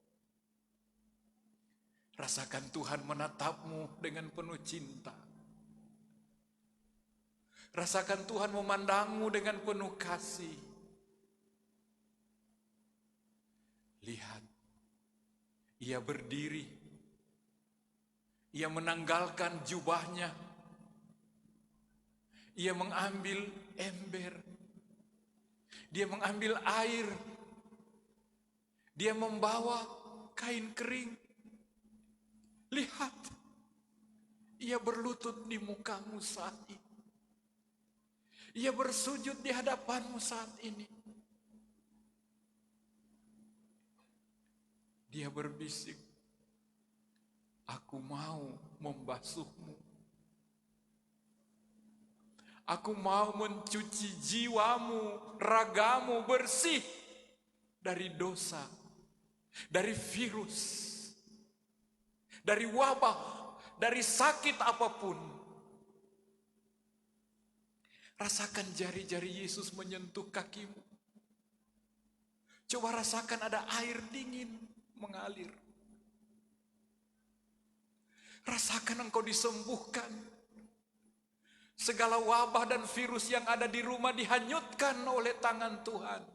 Rasakan Tuhan menatapmu dengan penuh cinta. Rasakan Tuhan memandangmu dengan penuh kasih. Lihat, ia berdiri. Ia menanggalkan jubahnya. Ia mengambil ember. Dia mengambil air. Dia membawa kain kering. Lihat, ia berlutut di mukamu saat ini. Ia bersujud di hadapanmu saat ini. Dia berbisik, aku mau membasuhmu. Aku mau mencuci jiwamu, ragamu bersih dari dosa, dari virus, dari wabah, dari sakit apapun. Rasakan jari-jari Yesus menyentuh kakimu. Coba rasakan ada air dingin mengalir. Rasakan engkau disembuhkan. Segala wabah dan virus yang ada di rumah dihanyutkan oleh tangan Tuhan.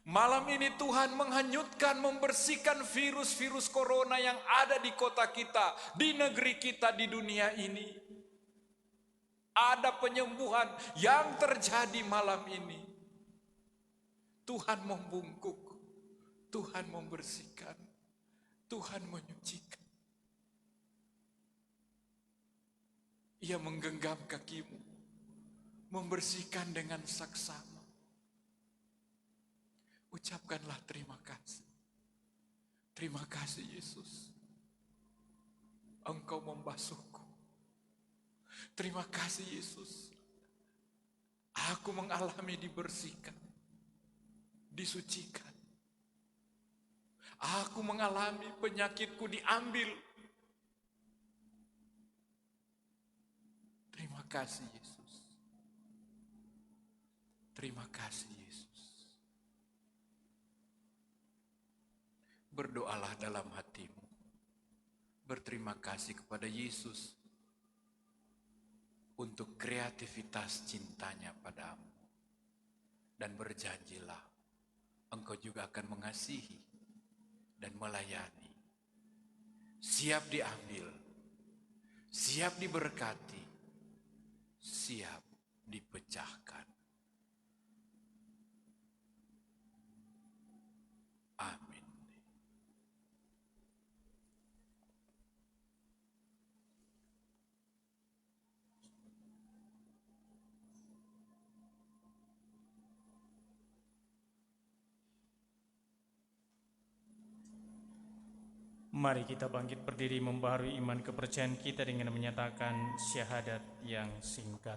Malam ini Tuhan menghanyutkan, membersihkan virus-virus corona yang ada di kota kita, di negeri kita, di dunia ini. Ada penyembuhan yang terjadi malam ini. Tuhan membungkuk, Tuhan membersihkan, Tuhan menyucikan. Ia menggenggam kakimu, membersihkan dengan saksama. Ucapkanlah terima kasih. Terima kasih Yesus. Engkau membasuhku. Terima kasih Yesus. Aku mengalami dibersihkan, disucikan. Aku mengalami penyakitku diambil. Terima kasih Yesus. Terima kasih Yesus. Berdoalah dalam hatimu. Berterima kasih kepada Yesus untuk kreativitas cintanya padamu. Dan berjanjilah, engkau juga akan mengasihi dan melayani. Siap diambil, siap diberkati, siap dipecahkan. Amin. Mari kita bangkit berdiri membaharui iman kepercayaan kita dengan menyatakan syahadat yang singkat.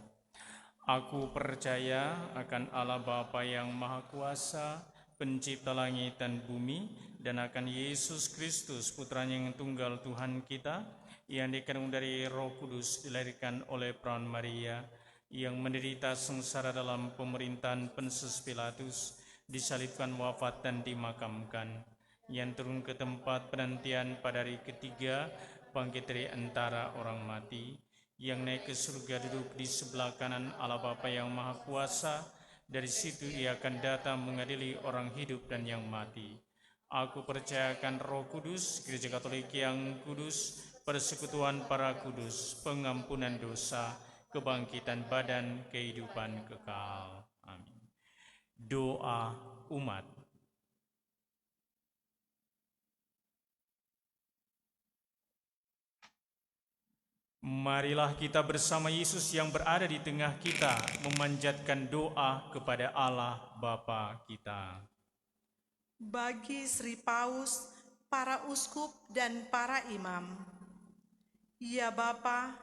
Aku percaya akan Allah Bapa yang Maha Kuasa, pencipta langit dan bumi, dan akan Yesus Kristus, Putranya yang tunggal Tuhan kita, yang dikandung dari Roh Kudus, dilahirkan oleh perawan Maria, yang menderita sengsara dalam pemerintahan Pontius Pilatus, disalibkan, wafat dan dimakamkan, yang turun ke tempat penantian pada hari ketiga, bangkit dari antara orang mati, yang naik ke surga, duduk di sebelah kanan Allah Bapa yang Maha Kuasa. Dari situ ia akan datang mengadili orang hidup dan yang mati. Aku percayakan Roh Kudus, Gereja Katolik yang kudus, persekutuan para kudus, pengampunan dosa, kebangkitan badan, kehidupan kekal. Amin. Doa umat. Marilah kita bersama Yesus yang berada di tengah kita memanjatkan doa kepada Allah Bapa kita. Bagi Sri Paus, para uskup dan para imam, ya Bapa,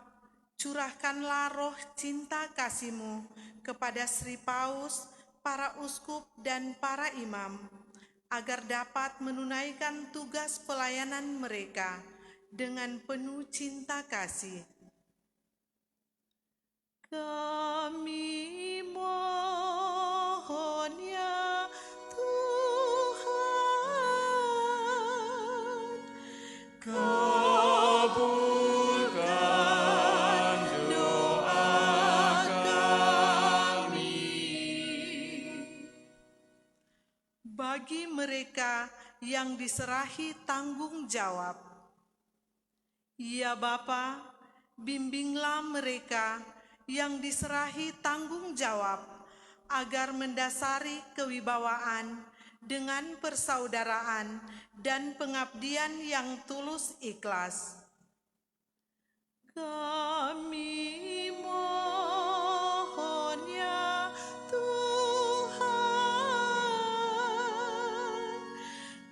curahkanlah roh cinta kasih-Mu kepada Sri Paus, para uskup dan para imam, agar dapat menunaikan tugas pelayanan mereka dengan penuh cinta kasih. Kami mohon ya Tuhan, kabulkan doa kami. Bagi mereka yang diserahi tanggung jawab, ya Bapa, bimbinglah mereka yang diserahi tanggung jawab agar mendasari kewibawaan dengan persaudaraan dan pengabdian yang tulus ikhlas. Kami mohon ya Tuhan,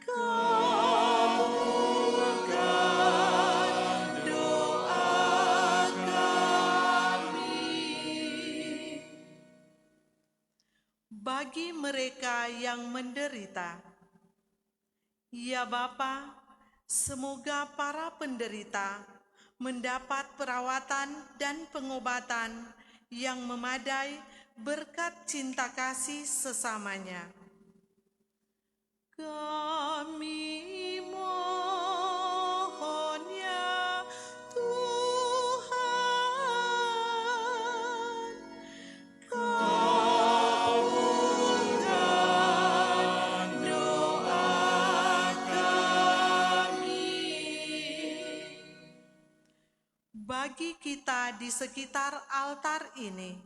kabulkan doa kami. Bagi mereka yang menderita, ya Bapa, semoga para penderita mendapat perawatan dan pengobatan yang memadai berkat cinta kasih sesamanya. Kami mohon ya Tuhan, kabulkan doa kami. Bagi kita di sekitar altar ini,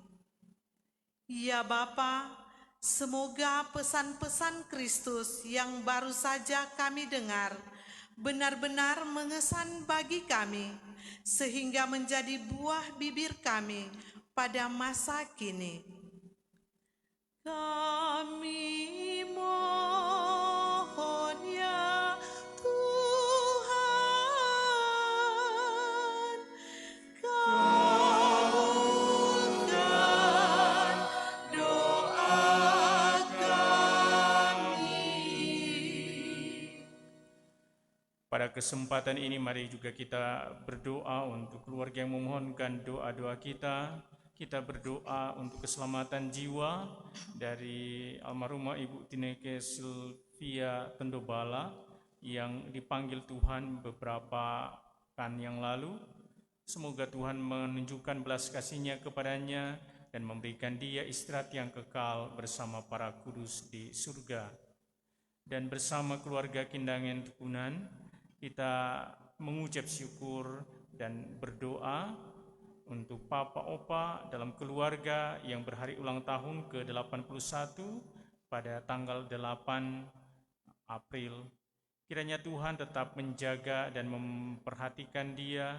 ya Bapa, semoga pesan-pesan Kristus yang baru saja kami dengar benar-benar mengesan bagi kami, sehingga menjadi buah bibir kami pada masa kini. Kami mohon ya Tuhan, kabulkan doa kami. Pada kesempatan ini mari juga kita berdoa untuk keluarga yang memohonkan doa-doa kita. Kita berdoa untuk keselamatan jiwa dari almarhumah Ibu Tineke Sylvia Tendobala yang dipanggil Tuhan beberapa pekan yang lalu. Semoga Tuhan menunjukkan belas kasih-Nya kepadanya dan memberikan dia istirahat yang kekal bersama para kudus di surga. Dan bersama keluarga Kindangan Tukunan, kita mengucap syukur dan berdoa untuk Papa Opa dalam keluarga yang berhari ulang tahun ke-81 pada tanggal 8 April. Kiranya Tuhan tetap menjaga dan memperhatikan dia,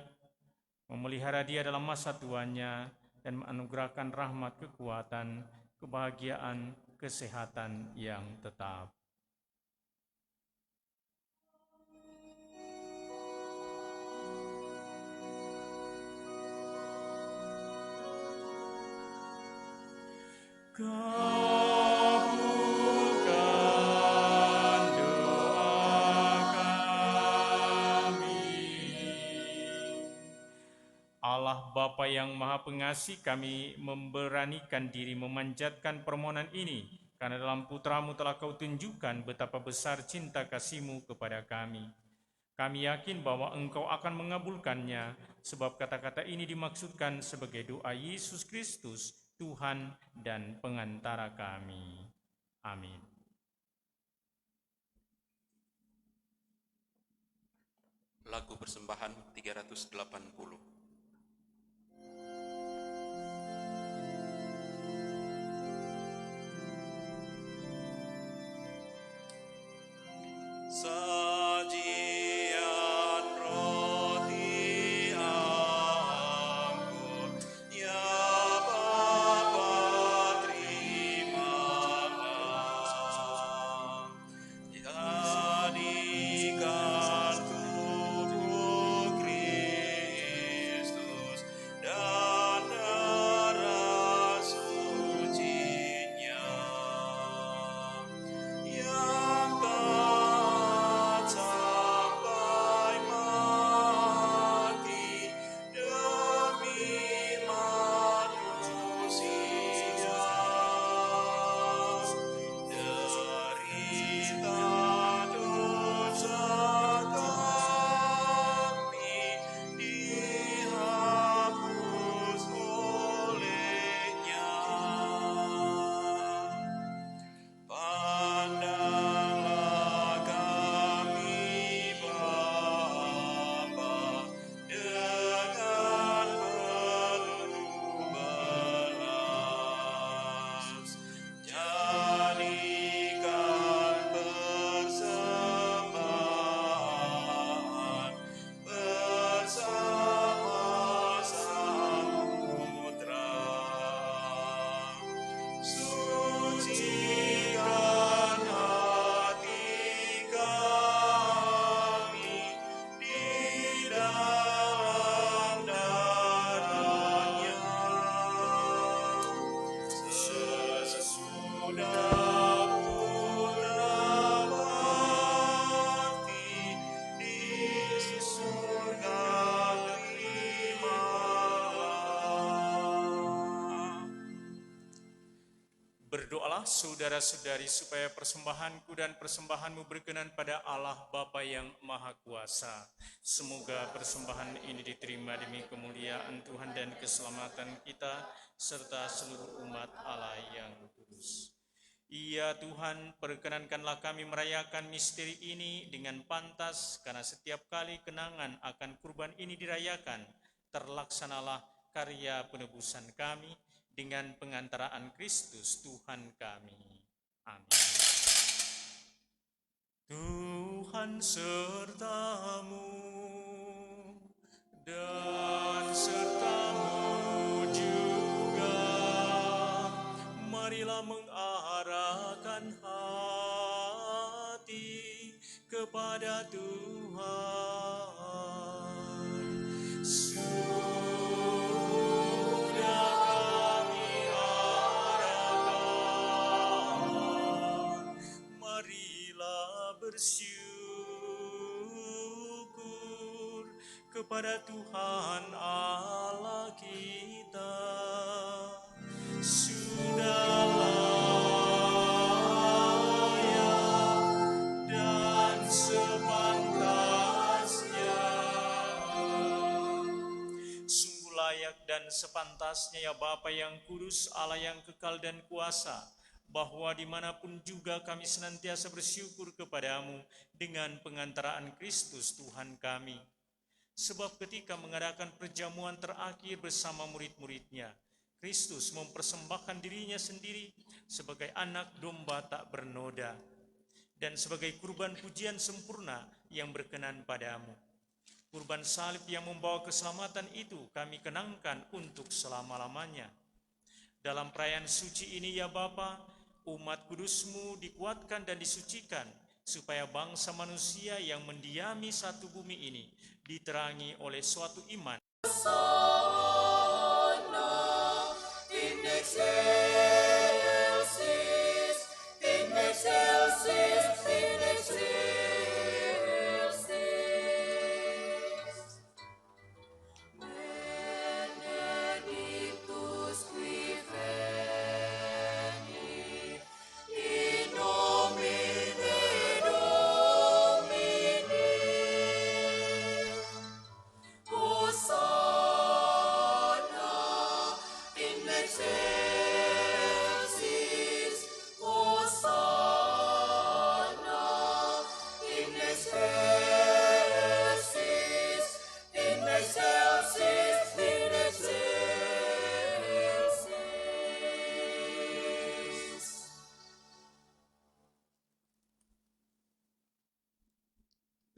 memelihara dia dalam masa tuanya, dan menganugerahkan rahmat, kekuatan, kebahagiaan, kesehatan yang tetap. Allah Bapa yang Maha Pengasih, kami memberanikan diri memanjatkan permohonan ini, karena dalam Putra-Mu telah Kau tunjukkan betapa besar cinta kasih-Mu kepada kami. Kami yakin bahwa Engkau akan mengabulkannya, sebab kata-kata ini dimaksudkan sebagai doa Yesus Kristus, Tuhan dan pengantara kami. Amin. Lagu persembahan 380. Sajian roti anggur, ya Bapa terimalah. Jadikan tubuh Kristus dan darah suci-Nya, yang taat sampai mati demi manusia. Derita dosa kami dihapus oleh-Nya. Pandanglah kami, Bapa, dengan penuh belas. Jadikan persembahan bersama Sang Putra. Sucikan hati kami di dalam darah-Nya. Sesudah Putra mati di surga terimalah. Berdoalah saudara-saudari supaya persembahanku dan persembahanmu berkenan pada Allah Bapa yang Maha Kuasa. Semoga persembahan ini diterima demi kemuliaan Tuhan dan keselamatan kita, serta seluruh umat Allah yang kudus. Ya Tuhan, perkenankanlah kami merayakan misteri ini dengan pantas, karena setiap kali kenangan akan kurban ini dirayakan, terlaksanalah karya penebusan kami, dengan pengantaraan Kristus Tuhan kami. Amin. Tuhan sertamu dan sertamu juga. Marilah mengarahkan hati kepada Tuhan. Bersyukur kepada Tuhan Allah kita. Sudah layak dan sepantasnya. Sungguh layak dan sepantasnya ya Bapa yang kudus, Allah yang kekal dan kuasa, bahwa dimanapun juga kami senantiasa bersyukur kepadamu dengan pengantaraan Kristus Tuhan kami. Sebab ketika mengadakan perjamuan terakhir bersama murid-muridnya, Kristus mempersembahkan dirinya sendiri sebagai anak domba tak bernoda dan sebagai kurban pujian sempurna yang berkenan padamu. Kurban salib yang membawa keselamatan itu kami kenangkan untuk selama-lamanya. Dalam perayaan suci ini ya Bapa, umat kudus-Mu dikuatkan dan disucikan, supaya bangsa manusia yang mendiami satu bumi ini diterangi oleh suatu iman. In excelsis, in excelsis, in excelsis.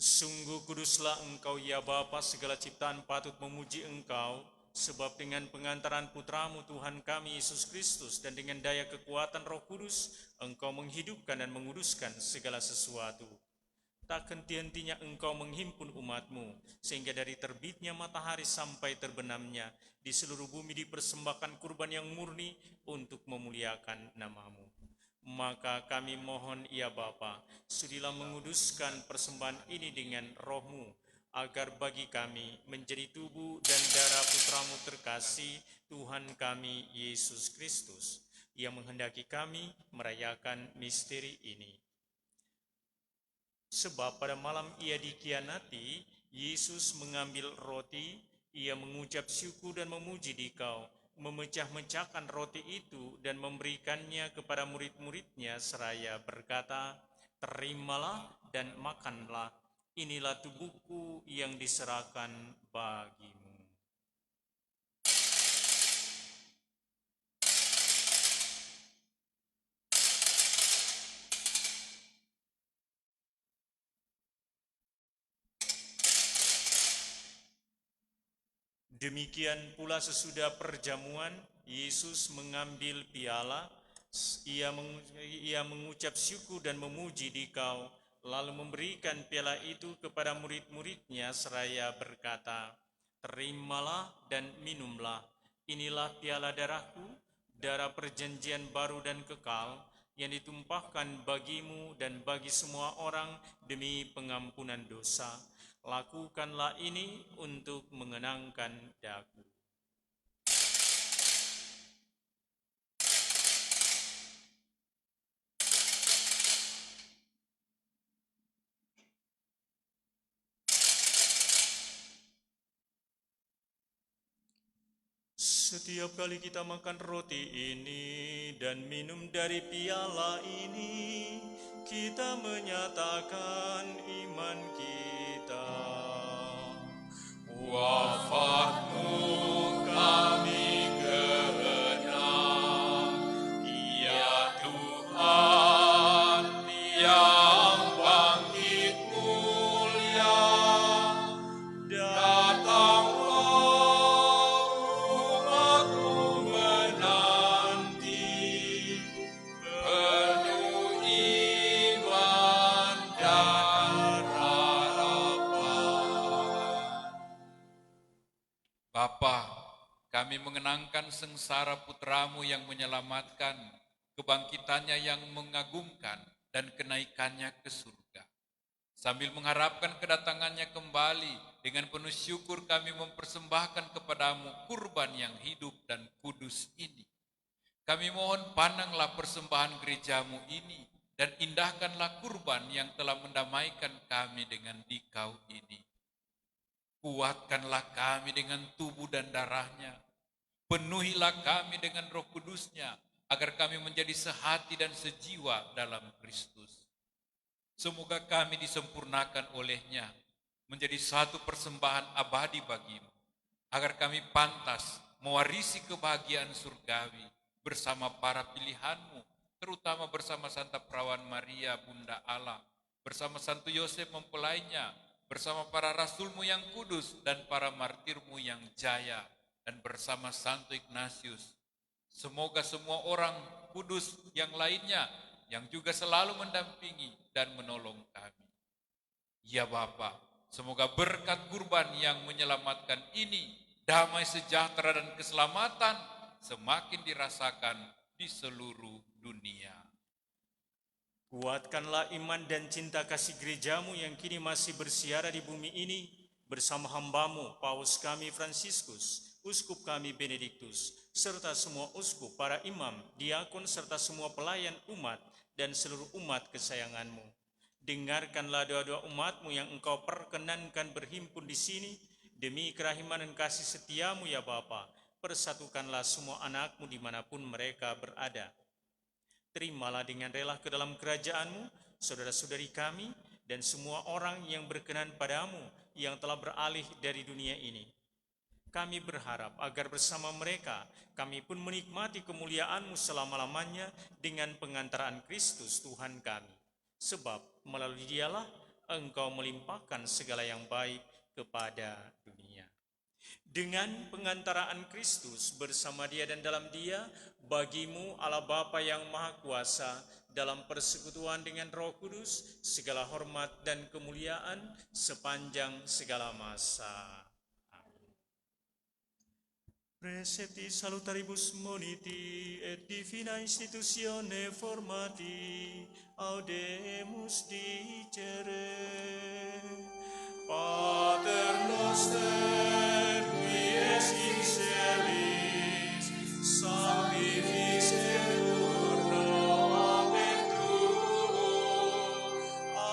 Sungguh kuduslah Engkau ya Bapa, segala ciptaan patut memuji Engkau, sebab dengan pengantaran Putramu Tuhan kami Yesus Kristus dan dengan daya kekuatan Roh Kudus, Engkau menghidupkan dan menguduskan segala sesuatu. Tak henti-hentinya Engkau menghimpun umat-Mu, sehingga dari terbitnya matahari sampai terbenamnya, di seluruh bumi dipersembahkan kurban yang murni untuk memuliakan nama-Mu. Maka kami mohon ya Bapa, sudilah menguduskan persembahan ini dengan Roh-Mu, agar bagi kami menjadi tubuh dan darah Putramu terkasih, Tuhan kami Yesus Kristus, yang menghendaki kami merayakan misteri ini. Sebab pada malam ia dikhianati, Yesus mengambil roti, ia mengucap syukur dan memuji Dikau, memecah-mecahkan roti itu dan memberikannya kepada murid-muridnya seraya berkata, "Terimalah dan makanlah, inilah tubuhku yang diserahkan bagimu." Demikian pula sesudah perjamuan, Yesus mengambil piala, ia mengucap syukur dan memuji Dikau, lalu memberikan piala itu kepada murid-muridnya seraya berkata, "Terimalah dan minumlah, inilah piala darahku, darah perjanjian baru dan kekal, yang ditumpahkan bagimu dan bagi semua orang demi pengampunan dosa. Lakukanlah ini untuk mengenangkan daku." Setiap kali kita makan roti ini dan minum dari piala ini, kita menyatakan iman kita. Wafatmu kami kenang, ya Tuhan, yang bangkit mulia, datanglah umatmu menanti, penuh iman dan harapan. Bapa, kami mengenangkan sengsara Putramu yang menyelamatkan, kebangkitannya yang mengagumkan, dan kenaikannya ke surga. Sambil mengharapkan kedatangannya kembali, dengan penuh syukur kami mempersembahkan kepadamu kurban yang hidup dan kudus ini. Kami mohon pandanglah persembahan gerejamu ini, dan indahkanlah kurban yang telah mendamaikan kami dengan Dikau ini. Kuatkanlah kami dengan tubuh dan darahnya. Penuhilah kami dengan Roh Kudusnya, agar kami menjadi sehati dan sejiwa dalam Kristus. Semoga kami disempurnakan olehnya, menjadi satu persembahan abadi bagimu, agar kami pantas mewarisi kebahagiaan surgawi bersama para pilihanmu, terutama bersama Santa Perawan Maria, Bunda Allah, bersama Santo Yosef mempelainya, bersama para rasulmu yang kudus dan para martirmu yang jaya, dan bersama Santo Ignatius. Semoga semua orang kudus yang lainnya yang juga selalu mendampingi dan menolong kami. Ya Bapa, semoga berkat kurban yang menyelamatkan ini, damai sejahtera dan keselamatan semakin dirasakan di seluruh dunia. Kuatkanlah iman dan cinta kasih gerejamu yang kini masih bersiara di bumi ini bersama hambamu, Paus kami Fransiskus, Uskup kami Benediktus, serta semua uskup, para imam, diakon, serta semua pelayan umat dan seluruh umat kesayanganmu. Dengarkanlah doa-doa umatmu yang engkau perkenankan berhimpun di sini, demi kerahiman dan kasih setiamu ya Bapa. Persatukanlah semua anakmu dimanapun mereka berada. Terimalah dengan rela ke dalam kerajaan-Mu saudara-saudari kami dan semua orang yang berkenan padamu yang telah beralih dari dunia ini. Kami berharap agar bersama mereka kami pun menikmati kemuliaan-Mu selama-lamanya dengan pengantaran Kristus Tuhan kami. Sebab melalui Dialah Engkau melimpahkan segala yang baik kepada dunia. Dengan pengantaraan Kristus bersama Dia dan dalam Dia, bagimu Allah Bapa yang Maha Kuasa, dalam persekutuan dengan Roh Kudus, segala hormat dan kemuliaan sepanjang segala masa. Precepti salutaribus moniti et divina institutione formati audemus dicere. Pater noster, qui es in celis, sanctificetur nomen tuum,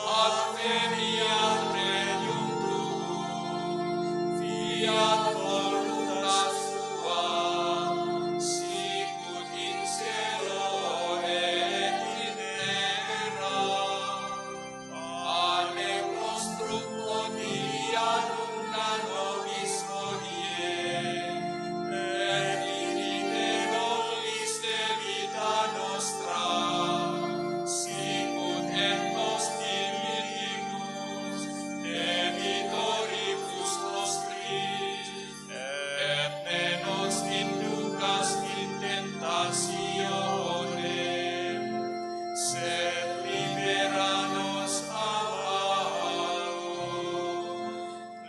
adveniat regnum tuum, fiat voluntas tua, sicut in cielo et in terra. Pane nostrum quotidianum da nobis hodie, et dimitte nobis debita nostra, sicut et nos dimittimus debitoribus nostris, et ne nos inducas in tentationem, sed libera nos a malo.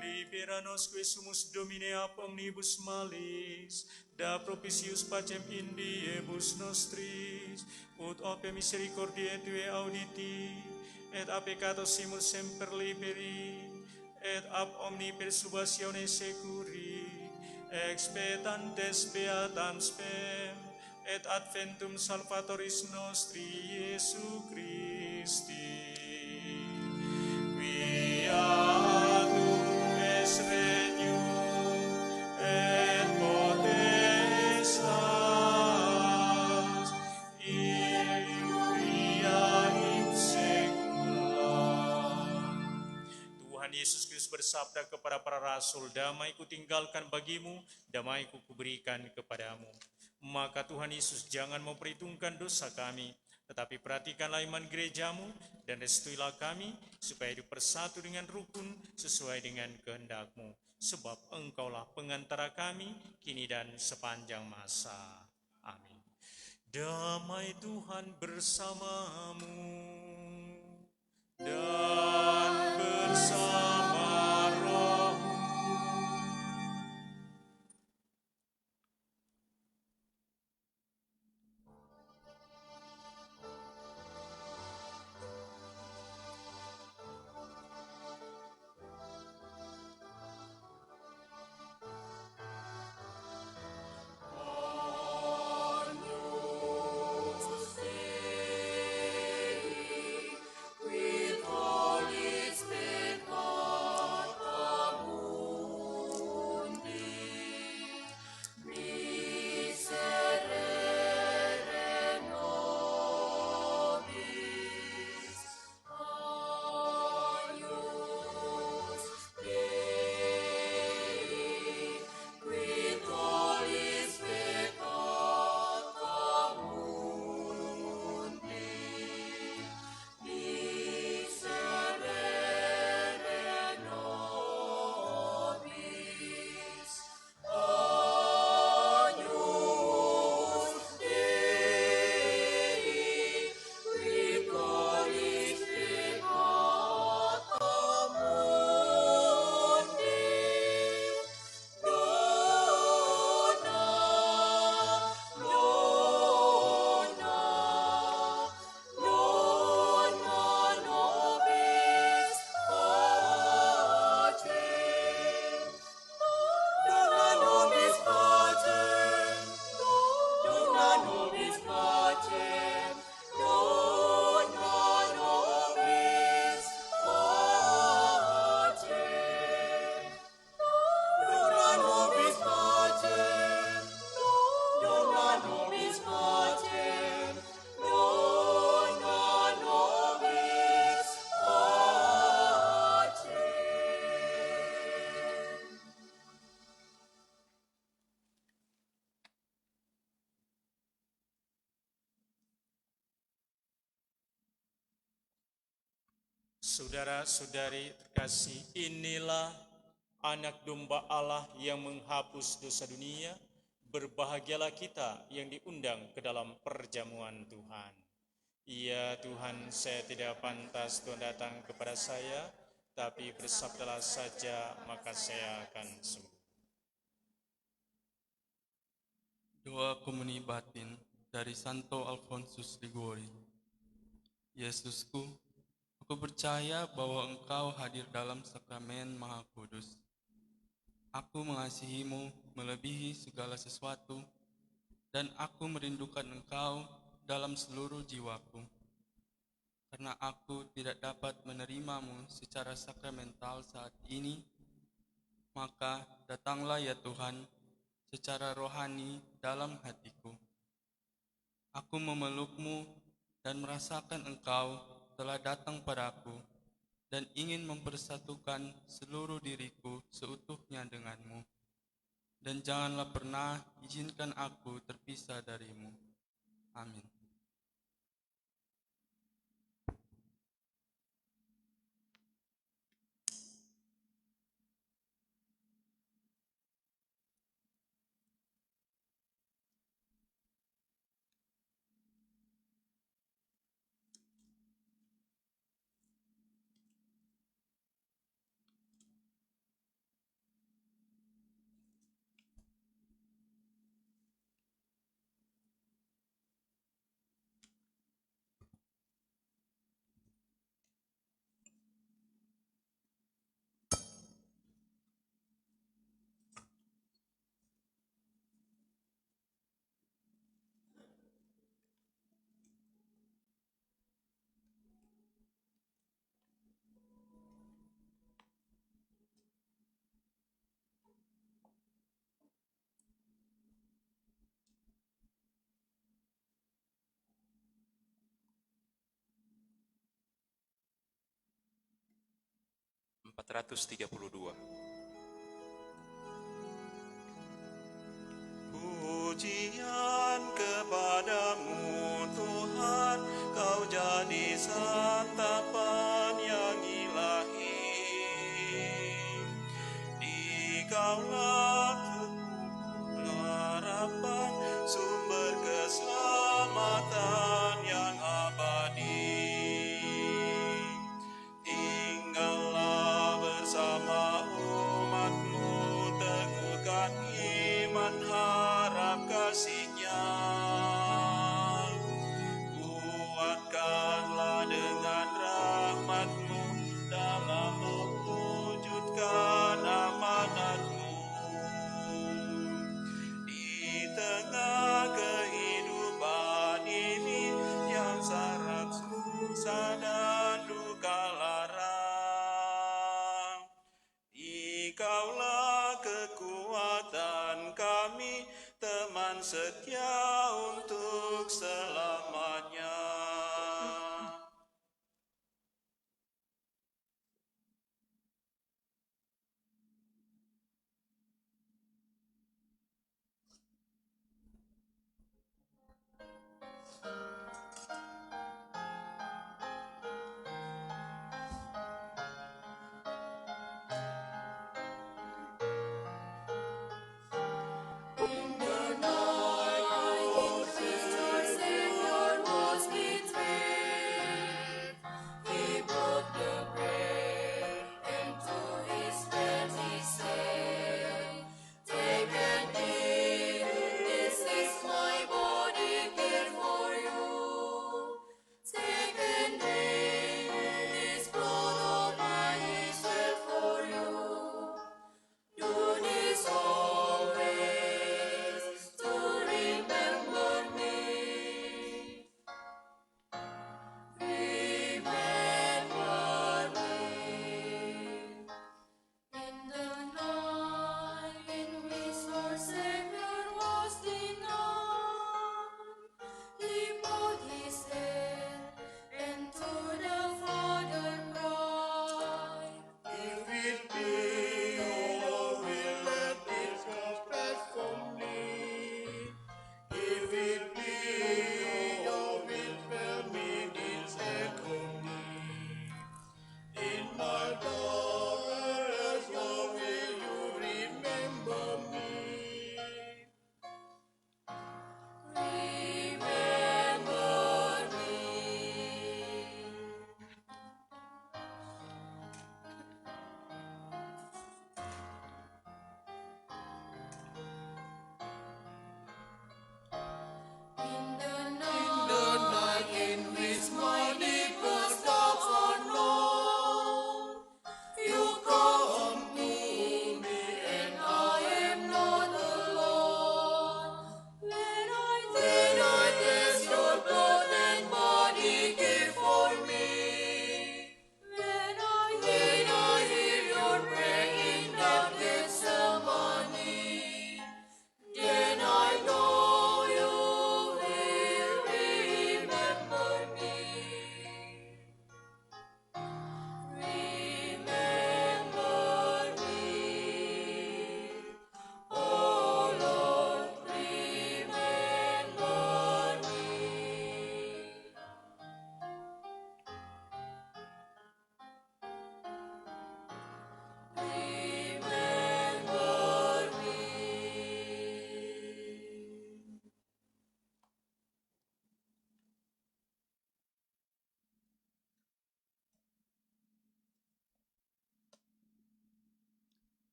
Libera nos que sumus Domine ab omnibus malis, da propitius pacem in diebus nostris, ut ope misericordiae Tue auditi, et a peccato simul semper liberi, et ab omni persubatione securi, expectantes beatam spem, et adventum Salvatoris nostri Iesu Christi. Quia tuum es regnum et potestas in secula. Tuhan Yesus Kristus bersabda kepada para rasul, damai kutinggalkan bagimu, damai kuberikan kepadamu. Maka Tuhan Yesus jangan memperhitungkan dosa kami, tetapi perhatikanlah iman gerejamu dan restuilah kami supaya hidup bersatu dengan rukun sesuai dengan kehendak-Mu. Sebab Engkaulah pengantara kami kini dan sepanjang masa. Amin. Damai Tuhan bersamamu dan bersama rohmu. With all its pain. Saudara-saudari terkasih, inilah anak domba Allah yang menghapus dosa dunia. Berbahagialah kita yang diundang ke dalam perjamuan Tuhan. Ya Tuhan, saya tidak pantas Tuhan datang kepada saya, tapi bersabdalah saja, maka saya akan sembuh. Doa komuni batin dari Santo Alfonsus Liguori. Yesusku, aku percaya bahwa Engkau hadir dalam sakramen Maha Kudus. Aku mengasihimu melebihi segala sesuatu, dan aku merindukan Engkau dalam seluruh jiwaku. Karena aku tidak dapat menerimamu secara sakramental saat ini, maka datanglah ya Tuhan secara rohani dalam hatiku. Aku memelukmu dan merasakan Engkau telah datang padaku dan ingin mempersatukan seluruh diriku seutuhnya denganmu. Dan janganlah pernah izinkan aku terpisah darimu. Amin. Pujian kepadamu Tuhan, Kau jadi santapan yang ilahi. Dikaulah harapan, sumber keselamatan yang abadi. Tinggallah bersama umat-Mu, teguhkan iman harap kasih-Nya. Kuatkanlah dengan rahmat-Mu dalam mewujudkan amanat-Mu. Di tengah kehidupan ini yang syarat susah dan duka lara, Dikaulah kekuatan kami, teman setia untuk selamanya. In the night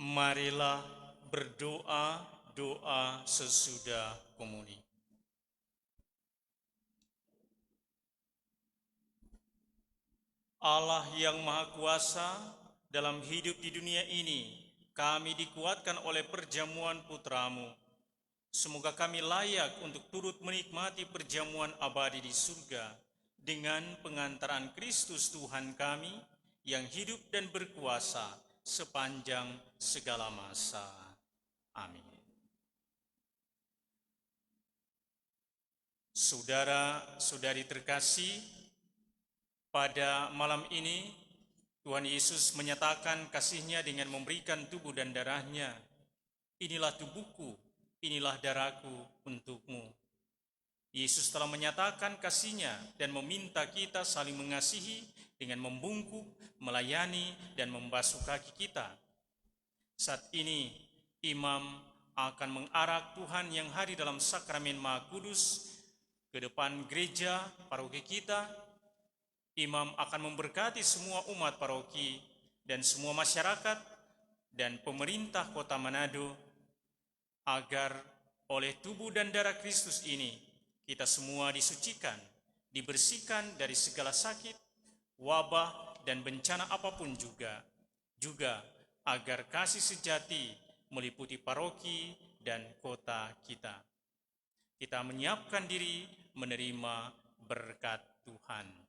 Marilah berdoa doa sesudah komuni. Allah yang Maha Kuasa, dalam hidup di dunia ini, kami dikuatkan oleh perjamuan Putra-Mu. Semoga kami layak untuk turut menikmati perjamuan abadi di surga dengan pengantaran Kristus Tuhan kami yang hidup dan berkuasa sepanjang segala masa. Amin. Saudara-saudari terkasih, pada malam ini Tuhan Yesus menyatakan kasih-Nya dengan memberikan tubuh dan darah-Nya. Inilah tubuhku, inilah darahku untukmu. Yesus telah menyatakan kasih-Nya dan meminta kita saling mengasihi dengan membungkuk, melayani, dan membasuh kaki kita. Saat ini, imam akan mengarak Tuhan yang hadir dalam sakramen Maha Kudus ke depan gereja paroki kita. Imam akan memberkati semua umat paroki dan semua masyarakat dan pemerintah Kota Manado agar oleh tubuh dan darah Kristus ini kita semua disucikan, dibersihkan dari segala sakit, wabah, dan bencana apapun juga agar kasih sejati meliputi paroki dan kota kita. Kita menyiapkan diri menerima berkat Tuhan.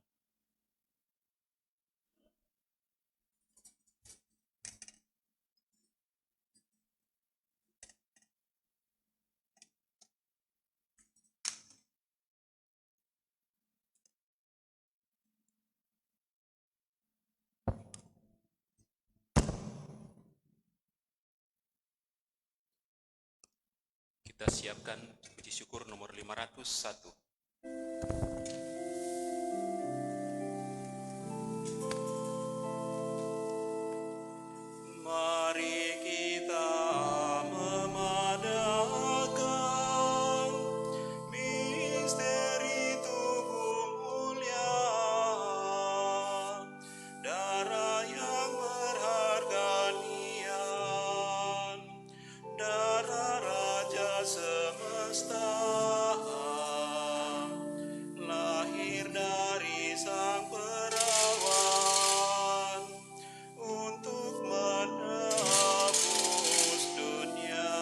Kita siapkan puji syukur nomor 501. Mari kita memadakan misteri tubuh mulia, darah yang berharga nian, darah Raja semesta, lahir dari Sang Perawan untuk menebus dunia.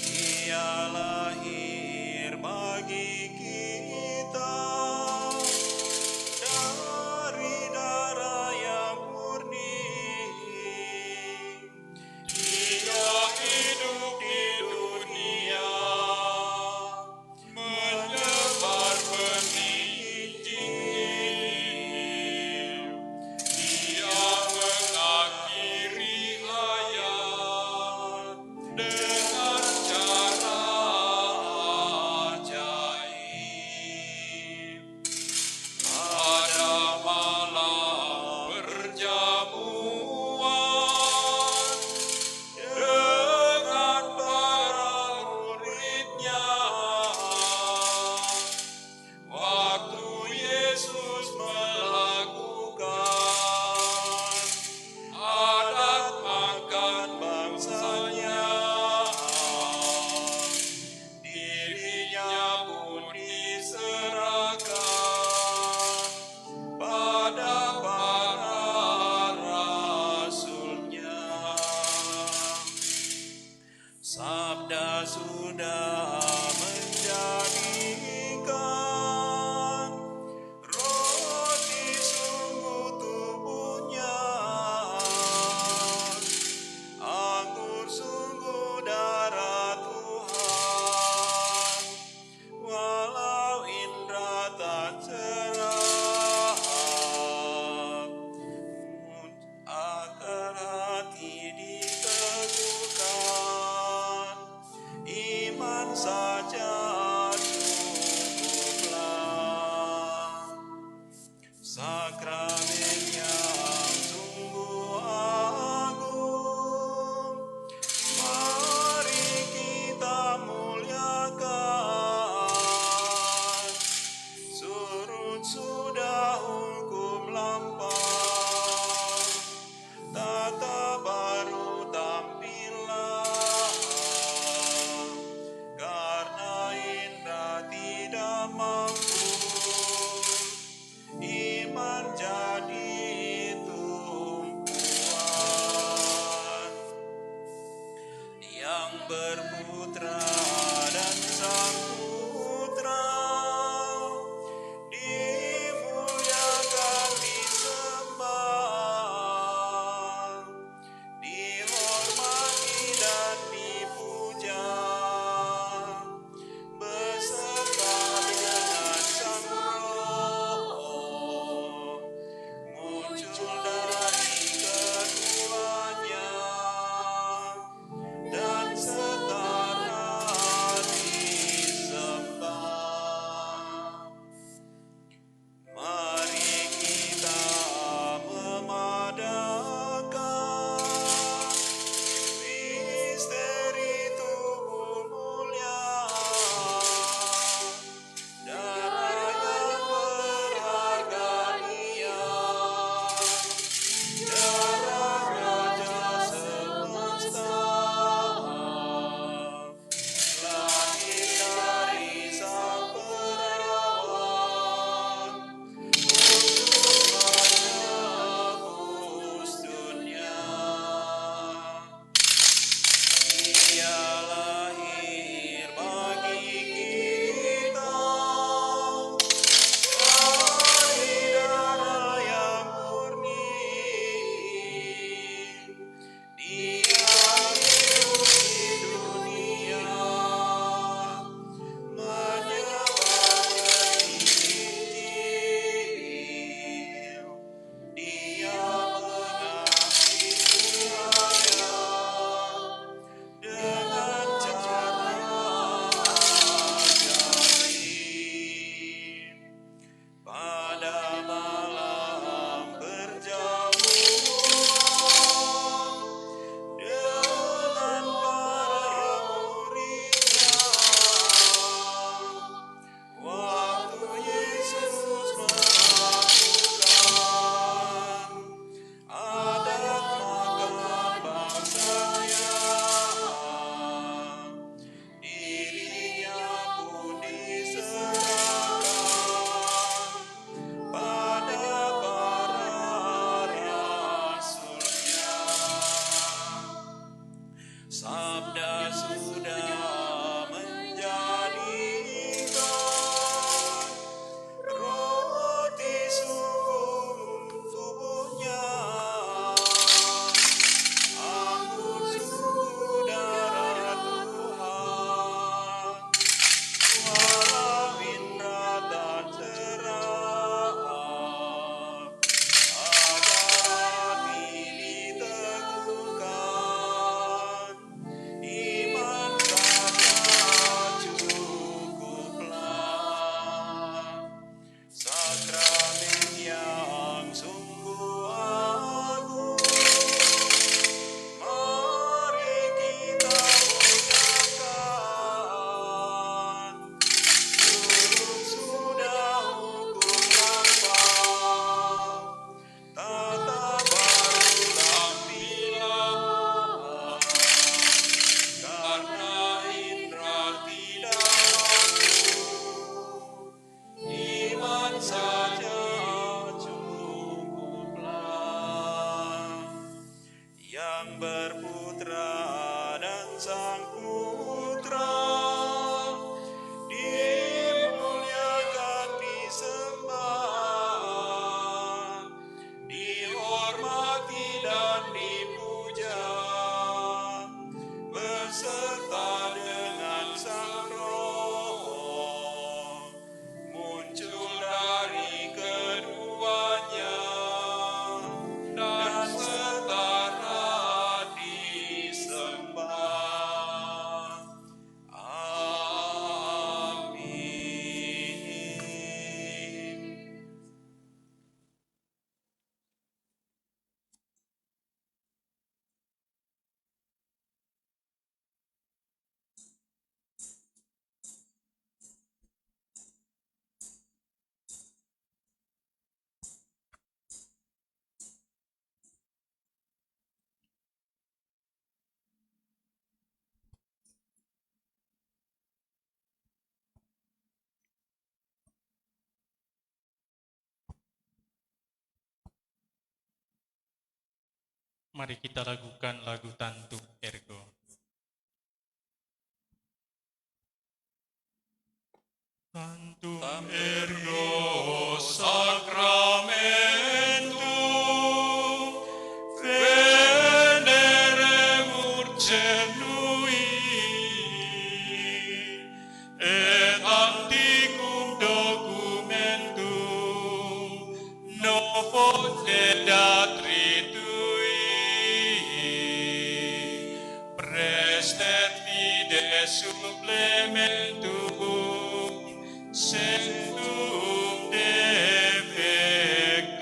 Ia lahir bagi kita dari darah yang murni. Ia hidup di dunia, menyebar benih Injil. Ia mengakhiri hayat dengan cara ajaib. Pada malam perjamuan dengan para murid-Nya, waktu Yesus melakukan adat makan bangsanya, dirinya pun diserahkan pada para rasul-Nya. Sabda sudah menjadikan roti sungguh tubuhnya, anggur sungguh darah Tuhan. Walau indra tak cerah, agar hati diteguhkan, iman saja cukuplah. Sakramen yang sungguh agung, mari kita muliakan. Surut sudah hukum lampau, muncul dari keduanya dan setara disembah. Mari kita memadakan misteri tubuh mulia, darah yang berharga Dia, darah Raja semesta, lahir dari Sang Perawat untuk menebus dunia. Dia lahir bagi kita dari darah yang murni. Dia hidup di dunia, menyebarkan Injil. Dia mengasihi rakyat dengan cara ajaib. Pada malam perjamuan dengan para muridnya, waktu Yesus melakukan adat makan bangsanya, dirinya pun diserahkan pada para rasulnya. Sabda sudah menjadi ikan, roti sungguh tubuhnya, anggur sungguh darah Tuhan. Walau indra tak terang, agar hati diteguhkan, iman saja cukuplah. Sakramen yang sungguh agung, mari kita muliakan. Turun sudah hukum lampau, tata baru tampilan, karena indra tidak mampu, iman saja cukuplah. Yang berputra dan Sang Putra dimuliakan, disembah, dihormati dan dipuja, beserta dengan Sang Roh, muncul dari keduanya dan setara disembah. Amin. Mari kita lakukan lagu Tantum Ergo. Tantum Ergo Sacramentum Venere Urcenui et Anticum Documentum voce datritui, prestet fide supplementum, sentum defectui.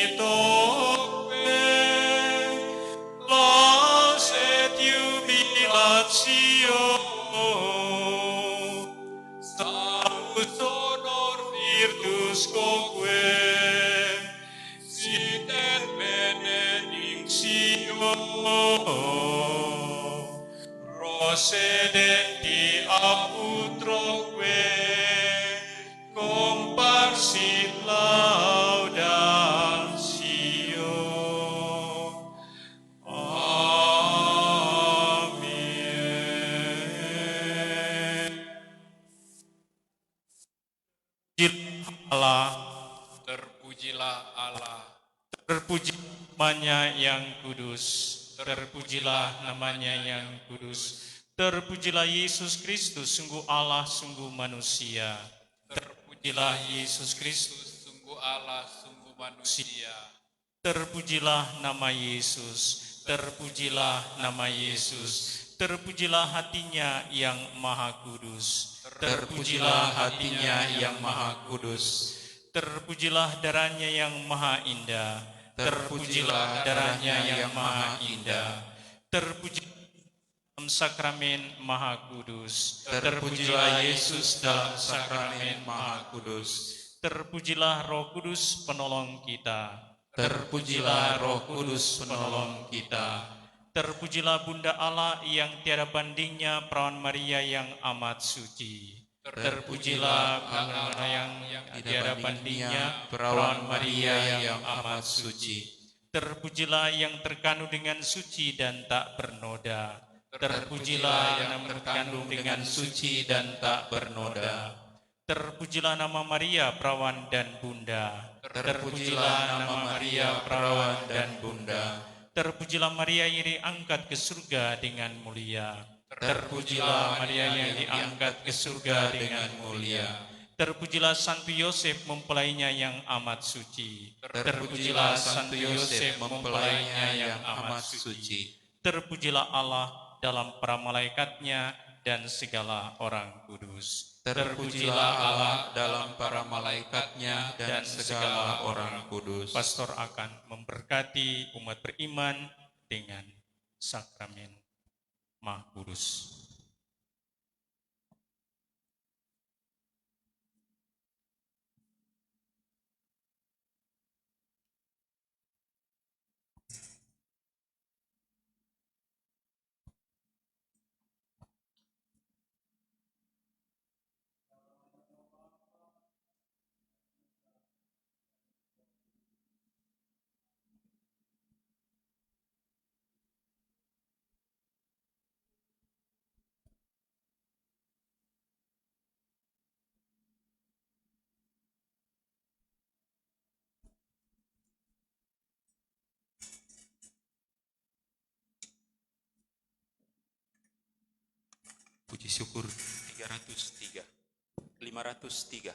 Genitoque, los et jubilatio, salus honor virtus quoque, sit et benedictio, procedenti ab utroque, comparsit laudatio. Amin. Allah, Terpujilah Allah, terpuji namanya yang kudus, terpujilah namanya yang kudus, terpujilah Yesus Kristus, sungguh Allah, sungguh manusia. Terpujilah Yesus Kristus, sungguh Allah, sungguh manusia. terpujilah nama Yesus, terpujilah nama Yesus, terpujilah hatinya yang maha kudus, Terpujilah hatinya yang maha kudus. terpujilah darahnya yang maha indah, terpujilah darahnya yang maha indah, terpujilah dalam sakramen maha kudus, Terpujilah Yesus dalam sakramen maha kudus. terpujilah Roh Kudus penolong kita, Terpujilah Roh Kudus penolong kita. terpujilah Bunda Allah yang tiada bandingnya, Perawan Maria yang amat suci. Terpujilah Bunda yang tiada bandingnya, Perawan Maria yang amat suci. Terpujilah yang terkandung dengan suci dan tak bernoda. Terpujilah yang terkandung dengan suci dan tak bernoda. Terpujilah nama Maria, Perawan dan Bunda. Terpujilah nama Maria, Perawan dan Bunda. Terpujilah Maria yang diangkat ke surga dengan mulia. Terpujilah Maria yang diangkat ke surga dengan mulia. Terpujilah Santo Yosef mempelainya yang amat suci. Terpujilah Santo Yosef mempelainya yang amat suci. Terpujilah Allah dalam para malaikatnya dan segala orang kudus. Terpujilah Allah dalam para malaikatnya dan segala orang kudus. Pastor akan memberkati umat beriman dengan sakramen Maha Kudus. Puji syukur 303, 503.